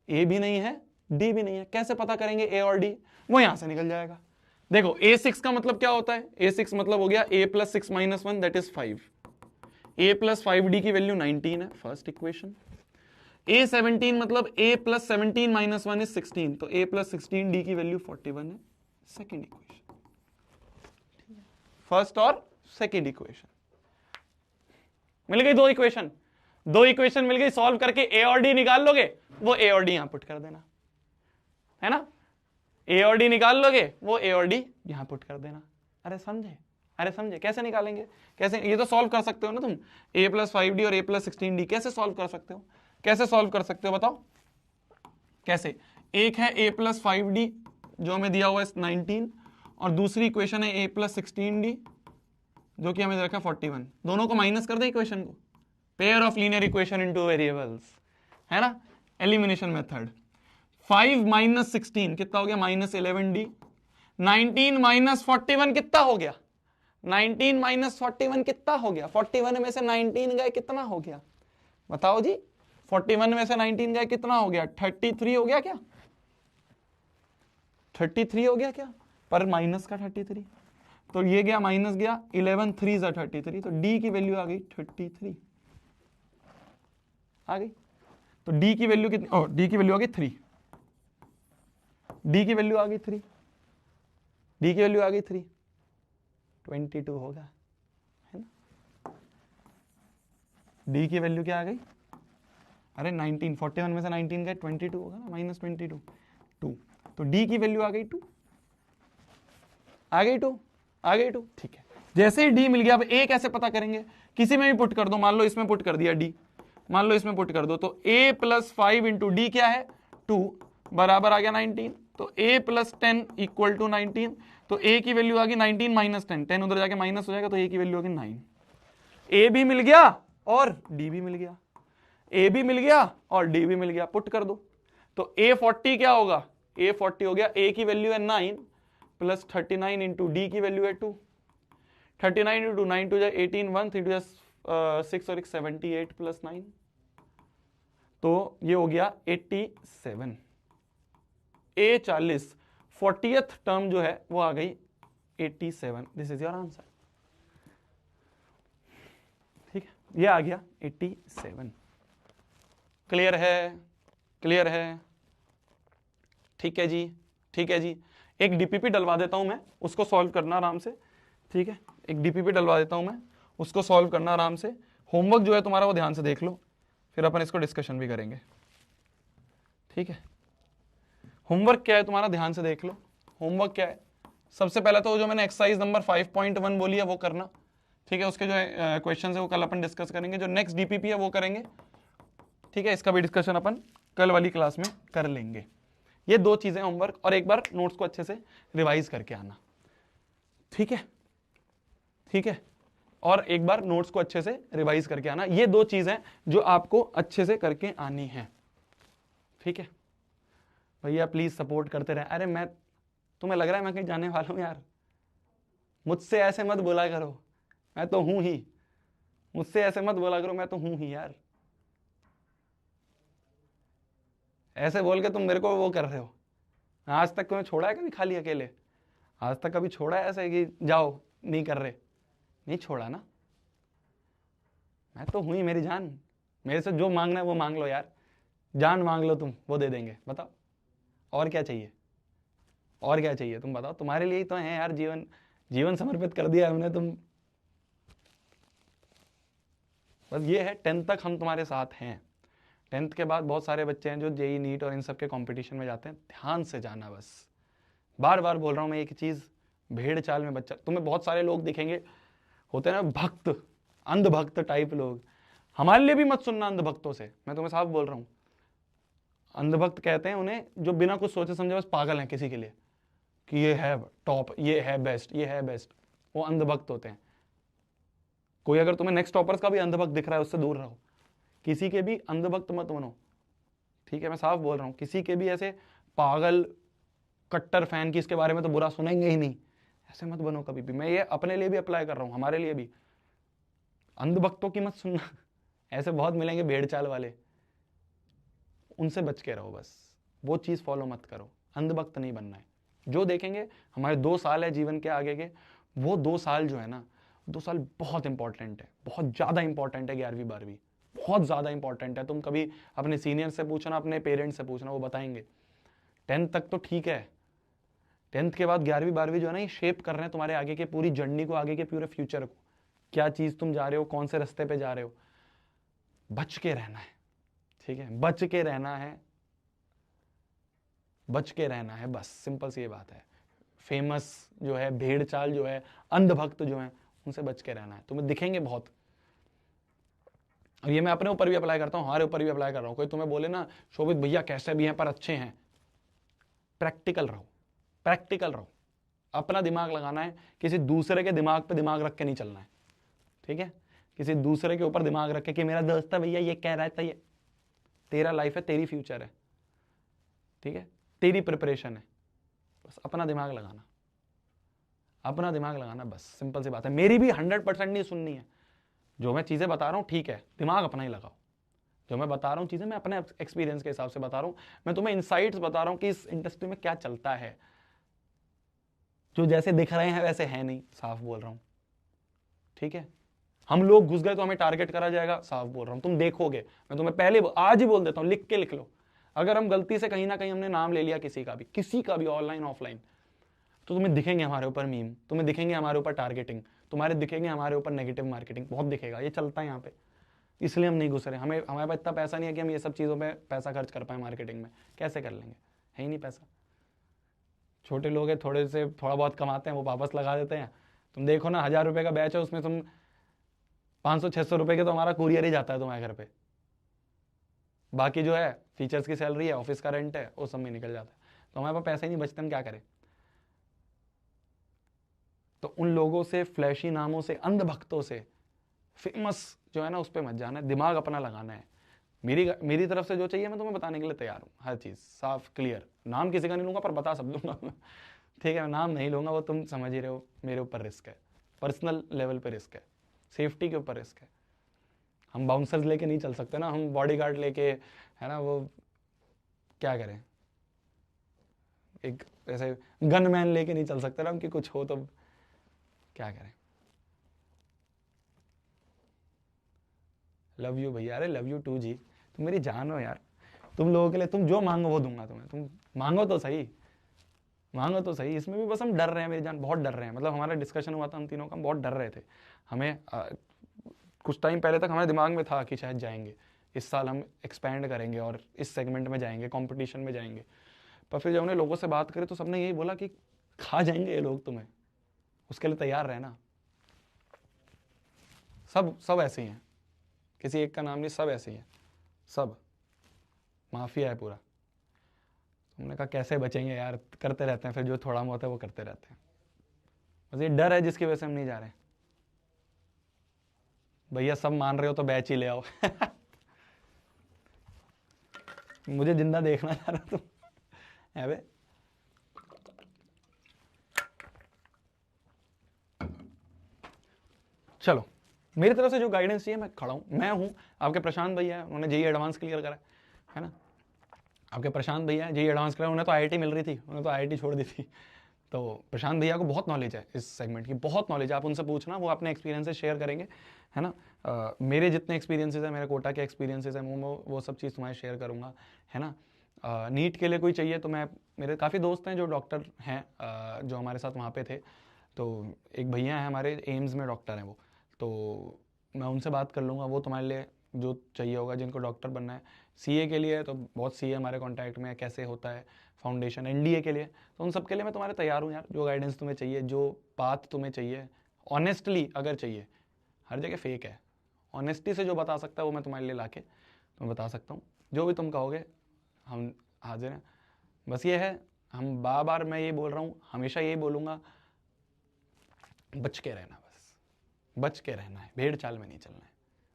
A भी नहीं है, D भी नहीं है। कैसे पता करेंगे A और D, वो यहां से निकल जाएगा। देखो A6 का मतलब क्या होता है, A6 मतलब हो गया A plus 6 minus 1 that is 5, A plus 5D की वैल्यू 19 है, फर्स्ट इक्वेशन। A17 मतलब A प्लस 17 माइनस 1 इज 16, तो A प्लस 16D की वैल्यू 41 है, सेकेंड इक्वेशन। फर्स्ट और सेकेंड इक्वेशन मिल गई, दो इक्वेशन मिल गई। सॉल्व करके A और D निकाल लोगे, वो A और D यहां पुट कर देना, है ना। A और D निकाल लोगे, वो A और D यहां पुट कर देना। अरे समझे कैसे निकालेंगे, कैसे, ये तो सॉल्व कर सकते हो ना तुम। A प्लस 5D और A प्लस 16D कैसे सॉल्व कर सकते हो, कैसे सॉल्व कर सकते हो बताओ कैसे। एक है A प्लस 5D जो हमें दिया हुआ है 19, और दूसरी इक्वेशन है A प्लस 16D जो कि हमें रखा 41। दोनों को माइनस कर दे इक्वेशन को, pair of linear equation into variables, है ना, एलिमिनेशन मेथड। 5 माइनस 16 कितना हो गया, माइनस 11D। 19 माइनस 41 कितना हो गया, 19 माइनस 41 कितना हो गया, 41 में से 19 गए कितना हो गया, बताओ जी। 41 में से 19 गए कितना हो गया, 33 हो गया क्या, 33 हो गया क्या, पर माइनस का 33, तो ये गया माइनस गया, 11 3 जा 33, तो डी की वैल्यू आ गई 33 आ गई। तो डी की वैल्यू कितनी, डी की वैल्यू आ गई 3, डी की वैल्यू आ गई 3, डी की वैल्यू आ गई 3, 22 होगा, है ना। डी की वैल्यू क्या आ गई, अरे 19, 41 में से 19 गए 22 होगा ना, माइनस 22 2, तो डी की वैल्यू आ गई 2, आ गई 2, आ गई 2, ठीक है। जैसे ही डी मिल गया, अब ए कैसे पता करेंगे, किसी में भी पुट कर दो, मान लो इसमें पुट कर दिया डी, मान लो इसमें पुट कर दो, तो a प्लस 5 इंटू डी क्या है 2 बराबर आ गया 19, तो a प्लस 10 इक्वल टू 19, तो a की वैल्यू आ गई 19 माइनस 10, 10 उधर जाके माइनस हो जाएगा, तो a की वैल्यू आ गई 9। a भी मिल गया और d भी मिल गया, a भी मिल गया और d भी मिल गया, पुट कर दो, तो a40 क्या होगा, a40 हो गया, a की वैल्यू है 9 प्लस 39 इंटू डी की वैल्यू है 2, 39 इंटू 9 टू 18, 1 3 टू 6 और 78 प्लस 9, तो ये हो गया 87। A40 40th टर्म जो है वो आ गई 87, दिस इज योर आंसर, ठीक है, ये आ गया 87। क्लियर है, क्लियर है, ठीक है जी, ठीक है जी। एक डीपीपी डलवा देता हूं मैं, उसको सॉल्व करना आराम से, ठीक है, एक डीपीपी डलवा देता हूं मैं, उसको सॉल्व करना आराम से। होमवर्क जो है तुम्हारा वो ध्यान से देख लो, फिर अपन इसको डिस्कशन भी करेंगे, ठीक है। होमवर्क क्या है तुम्हारा, ध्यान से देख लो। होमवर्क क्या है, सबसे पहले तो जो मैंने एक्सरसाइज नंबर 5.1 बोली है वो करना, ठीक है। उसके जो क्वेश्चन है वो कल अपन डिस्कस करेंगे, जो नेक्स्ट डीपीपी है वो करेंगे, ठीक है। इसका भी डिस्कशन अपन कल वाली क्लास में कर लेंगे। ये दो चीजें होमवर्क, और एक बार नोट्स को अच्छे से रिवाइज करके आना, ठीक है, ठीक है, और एक बार नोट्स को अच्छे से रिवाइज करके आना। ये दो चीजें जो आपको अच्छे से करके आनी है, ठीक है। भैया प्लीज सपोर्ट करते रहे। अरे मैं, तुम्हें लग रहा है मैं कहीं जाने वाला हूं यार, मुझसे ऐसे मत बोला करो, मैं तो हूं ही, मुझसे ऐसे मत बोला करो, मैं तो हूं ही यार। ऐसे बोल के तुम मेरे को वो कर रहे हो। आज तक तुम्हें छोड़ा है कभी खाली अकेले, आज तक कभी छोड़ा है ऐसे कि जाओ नहीं कर रहे, नहीं छोड़ा ना। मैं तो हूं ही मेरी जान, मेरे से जो मांगना है वो मांग लो यार, जान मांग लो तुम, वो दे देंगे, बताओ और क्या चाहिए, और क्या चाहिए तुम बताओ। तुम्हारे लिए ही तो है यार, जीवन जीवन समर्पित कर दिया हमने, तुम बस ये है 10th तक हम तुम्हारे साथ हैं। 10th के बाद बहुत सारे बच्चे हैं जो जेई नीट और इन सब के कंपटीशन में जाते हैं, ध्यान से जाना। बस बार बार बोल रहा हूं मैं एक चीज, भेड़ चाल में बच्चा, तुम्हें बहुत सारे लोग दिखेंगे होते हैं ना भक्त, अंधभक्त टाइप लोग, हमारे लिए भी मत सुनना अंधभक्तों से, मैं तुम्हें साफ बोल रहा हूं। अंधभक्त कहते हैं उन्हें जो बिना कुछ सोचे समझे बस पागल हैं किसी के लिए, कि ये है टॉप, ये है बेस्ट, ये है बेस्ट, वो अंधभक्त होते हैं। कोई अगर तुम्हें नेक्स्ट टॉपर्स का भी अंधभक्त दिख रहा है, उससे दूर रहो। किसी के भी अंधभक्त मत बनो, ठीक है, मैं साफ बोल रहा हूं। किसी के भी ऐसे पागल कट्टर फैन की इसके बारे में तो बुरा सुनेंगे ही नहीं, ऐसे मत बनो कभी भी। मैं ये अपने लिए भी अप्लाई कर रहा हूं, हमारे लिए भी। अंधभक्तों की मत सुनना, ऐसे बहुत मिलेंगे भेड़ चाल वाले, उनसे बच के रहो बस। वो चीज फॉलो मत करो, अंधभक्त नहीं बनना है। जो देखेंगे हमारे 2 साल है जीवन के आगे के, वो 2 साल जो है ना, 2 साल बहुत इंपॉर्टेंट है, बहुत ज्यादा इंपॉर्टेंट है। 11वीं 12वीं बहुत ज्यादा इंपॉर्टेंट है। तुम कभी अपने सीनियर से पूछना, अपने पेरेंट्स से पूछना, वो बताएंगे। 10th तक तो ठीक है, 10th के बाद 11वीं 12वीं जो है ना, ये शेप कर रहे हैं तुम्हारे आगे के पूरी जर्नी को, आगे के पूरे फ्यूचर को। क्या चीज तुम जा रहे हो, कौन से रास्ते पे जा रहे हो, बच के रहना है, ठीक है, बच के रहना है, बच के रहना है, बस सिंपल सी ये बात है। फेमस जो है, भेड़ चाल जो है, अंधभक्त जो है, उनसे बच के रहना है। तुम्हें दिखेंगे बहुत, और ये मैं अपने ऊपर भी अप्लाई करता हूँ, हमारे ऊपर भी अप्लाई कर रहा हूँ। कोई तुम्हें बोले ना शोभित भैया कैसे भी हैं पर अच्छे हैं, प्रैक्टिकल रहो, प्रैक्टिकल रहो। अपना दिमाग लगाना है, किसी दूसरे के दिमाग पे दिमाग रख के नहीं चलना है, ठीक है। किसी दूसरे के ऊपर दिमाग रख के कि मेरा दोस्त है भैया ये कह रहा था, ये तेरा लाइफ है, तेरी फ्यूचर है, ठीक है, तेरी प्रिपरेशन है। बस अपना दिमाग लगाना, अपना दिमाग लगाना, बस सिंपल सी बात है। मेरी भी 100% नहीं सुननी है। जो मैं चीजें बता रहा हूं ठीक है, दिमाग अपना ही लगाओ। जो मैं बता रहा हूं चीजें, मैं अपने एक्सपीरियंस के हिसाब से बता रहा हूं। मैं तुम्हें इनसाइट्स बता रहा हूं कि इस इंडस्ट्री में क्या चलता है। जो जैसे दिख रहे हैं वैसे है नहीं, साफ बोल रहा हूं, ठीक है। हम लोग घुस गए तो हमें टारगेट करा जाएगा, साफ बोल रहा हूं। तुम देखोगे, मैं तुम्हें पहले आज ही बोल देता हूं, लिख के लिख लो। अगर हम गलती से कहीं ना कहीं हमने नाम ले लिया किसी का भी ऑनलाइन ऑफलाइन, तो तुम्हें दिखेंगे हमारे ऊपर मीम, तुम्हें दिखेंगे हमारे ऊपर टारगेटिंग, तुम्हारे दिखेंगे हमारे ऊपर नेगेटिव मार्केटिंग, बहुत दिखेगा। ये चलता है यहाँ पे, इसलिए हम नहीं घुस रहे। हमारे पास इतना पैसा नहीं है कि हम ये सब चीज़ों पे पैसा खर्च कर पाए मार्केटिंग में। कैसे कर लेंगे, है ही नहीं पैसा। छोटे लोग हैं, थोड़ा बहुत कमाते हैं, वो वापस लगा देते हैं। तुम देखो ना, 1000 रुपये का बैच है, उसमें तुम 500-600 रुपये के तो हमारा कुरियर ही जाता है तुम्हारे घर पे। बाकी जो है फीचर्स की सैलरी है, ऑफिस का रेंट है, वो सब में निकल जाता है। तो हमारे पास पैसे ही नहीं बचते, हम क्या करें। तो उन लोगों से, फ्लैशी नामों से, अंधभक्तों से, फेमस जो है ना, उस पर मत जाना है। दिमाग अपना लगाना है। मेरी तरफ से जो चाहिए मैं तुम्हें बताने के लिए तैयार हूँ, हर चीज़ साफ क्लियर। नाम किसी का नहीं लूंगा, पर बता सब दूंगा ठीक है, मैं नाम नहीं लूंगा, वो तुम समझ ही रहे हो। मेरे ऊपर रिस्क है, पर्सनल लेवल पे रिस्क है, सेफ्टी के ऊपर रिस्क है। हम बाउंसर्स लेके नहीं चल सकते ना, हम बॉडीगार्ड लेके, है ना, वो क्या करें। एक ऐसे गनमैन लेके नहीं चल सकते ना हम, कि कुछ हो तो क्या करें। लव यू भैया, अरे लव यू टू जी, तुम मेरी जान हो यार। तुम लोगों के लिए तुम जो मांगो वो दूंगा तुम्हें। तुम मांगो तो सही, मांगो तो सही। इसमें भी बस हम डर रहे हैं मेरी जान, बहुत डर रहे हैं। मतलब हमारा डिस्कशन हुआ था हम तीनों का, हम बहुत डर रहे थे। हमें कुछ टाइम पहले तक हमारे दिमाग में था कि शायद जाएंगे, इस साल हम एक्सपैंड करेंगे और इस सेगमेंट में जाएंगे, कंपटीशन में जाएंगे। पर फिर जब हमने लोगों से बात करी तो सबने यही बोला कि खा जाएंगे ये लोग तुम्हें, उसके लिए तैयार रहना। सब ऐसे ही हैं, किसी एक का नाम नहीं, सब ऐसे ही हैं, सब माफिया है पूरा। हमने कहा कैसे बचेंगे यार, करते रहते हैं, फिर जो थोड़ा बहुत है वो करते रहते हैं। बस ये डर है जिसकी वजह से हम नहीं जा रहे। भैया सब मान रहे हो तो बैच ही ले आओ मुझे जिंदा देखना चाह रहा तुम है बे। चलो, मेरी तरफ से जो गाइडेंस चाहिए मैं खड़ा हूं। मैं हूं, आपके प्रशांत भैया है, उन्होंने जेई एडवांस क्लियर करा है ना। आपके प्रशांत भैया जेई एडवांस करा, उन्हें तो आईआईटी मिल रही थी, उन्हें तो आईआईटी छोड़ दी थी। तो प्रशांत भैया को बहुत नॉलेज है इस सेगमेंट की, बहुत नॉलेज है। आप उनसे पूछना, वो अपने एक्सपीरियंसेस शेयर करेंगे, है ना। मेरे जितने एक्सपीरियंसेस हैं, मेरे कोटा के एक्सपीरियंसेस हैं, वो सब चीज़ तुम्हारे शेयर करूँगा, है ना। नीट के लिए कोई चाहिए तो मैं, मेरे काफ़ी दोस्त हैं जो डॉक्टर हैं, जो हमारे साथ वहाँ पे थे। तो एक भैया हैं हमारे, एम्स में डॉक्टर हैं वो, तो मैं उनसे बात कर लूँगा। वो तुम्हारे लिए जो चाहिए होगा, जिनको डॉक्टर बनना है। सीए के लिए तो बहुत सीए हमारे कांटेक्ट में है, कैसे होता है फाउंडेशन, एनडीए के लिए, तो उन सब के लिए मैं तुम्हारे तैयार हूँ यार। जो गाइडेंस तुम्हें चाहिए, जो बात तुम्हें चाहिए, ऑनेस्टली अगर चाहिए, हर जगह फेक है, ऑनेस्टी से जो बता सकता है वो मैं तुम्हारे लिए लाके तुम्हें बता सकता हूँ। जो भी तुम कहोगे हम हाजिर हैं। बस ये है, हम बार बार मैं ये बोल रहा हूँ, हमेशा यही बोलूँगा, बच के रहना बस। बच के रहना है, भेड़ चाल में नहीं चलना है,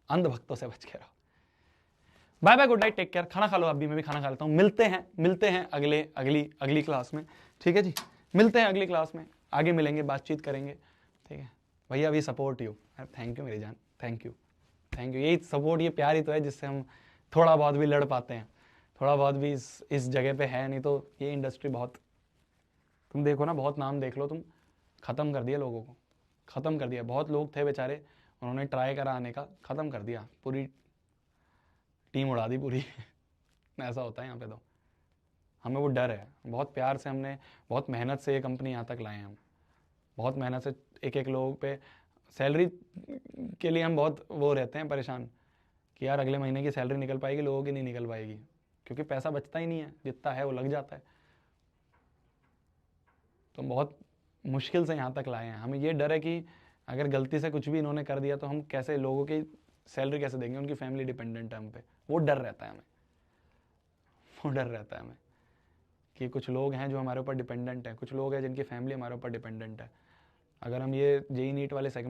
अंधभक्तों से बच के रहो। Bye bye, good night, take care. खाना खा लो आप भी, मैं भी खाना खा लेता हूँ। मिलते हैं अगली क्लास में, ठीक है जी। मिलते हैं अगली क्लास में, आगे मिलेंगे, बातचीत करेंगे, ठीक है भैया। We support you. Thank you मेरी जान, थैंक यू। यही सपोर्ट, ये प्यार ही तो है जिससे हम थोड़ा बहुत भी लड़ पाते हैं, थोड़ा बहुत भी इस जगह पे है। नहीं तो ये इंडस्ट्री बहुत, तुम देखो ना, बहुत नाम देख लो तुम, ख़त्म कर दिया लोगों को, ख़त्म कर दिया। बहुत लोग थे बेचारे, उन्होंने ट्राई करा आने का, ख़त्म कर दिया, पूरी टीम उड़ा दी पूरी। ऐसा होता है यहाँ पे। तो हमें वो डर है, बहुत प्यार से हमने, बहुत मेहनत से ये कंपनी यहाँ तक लाए हैं हम, बहुत मेहनत से। एक एक लोग पे सैलरी के लिए हम बहुत वो रहते हैं परेशान कि यार अगले महीने की सैलरी निकल पाएगी, लोगों की नहीं निकल पाएगी, क्योंकि पैसा बचता ही नहीं है, जितना है वो लग जाता है। तो बहुत मुश्किल से यहाँ तक लाए हैं। हमें ये डर है कि अगर गलती से कुछ भी इन्होंने कर दिया तो हम कैसे लोगों की सैलरी कैसे देंगे, उनकी फैमिली डिपेंडेंट है हम पे। वो डर रहता है हमें, वो डर रहता है हमें कि कुछ लोग हैं जो हमारे ऊपर डिपेंडेंट हैं, कुछ लोग हैं जिनकी फैमिली हमारे ऊपर डिपेंडेंट है। अगर हम ये जेई नीट वाले सेगमेंट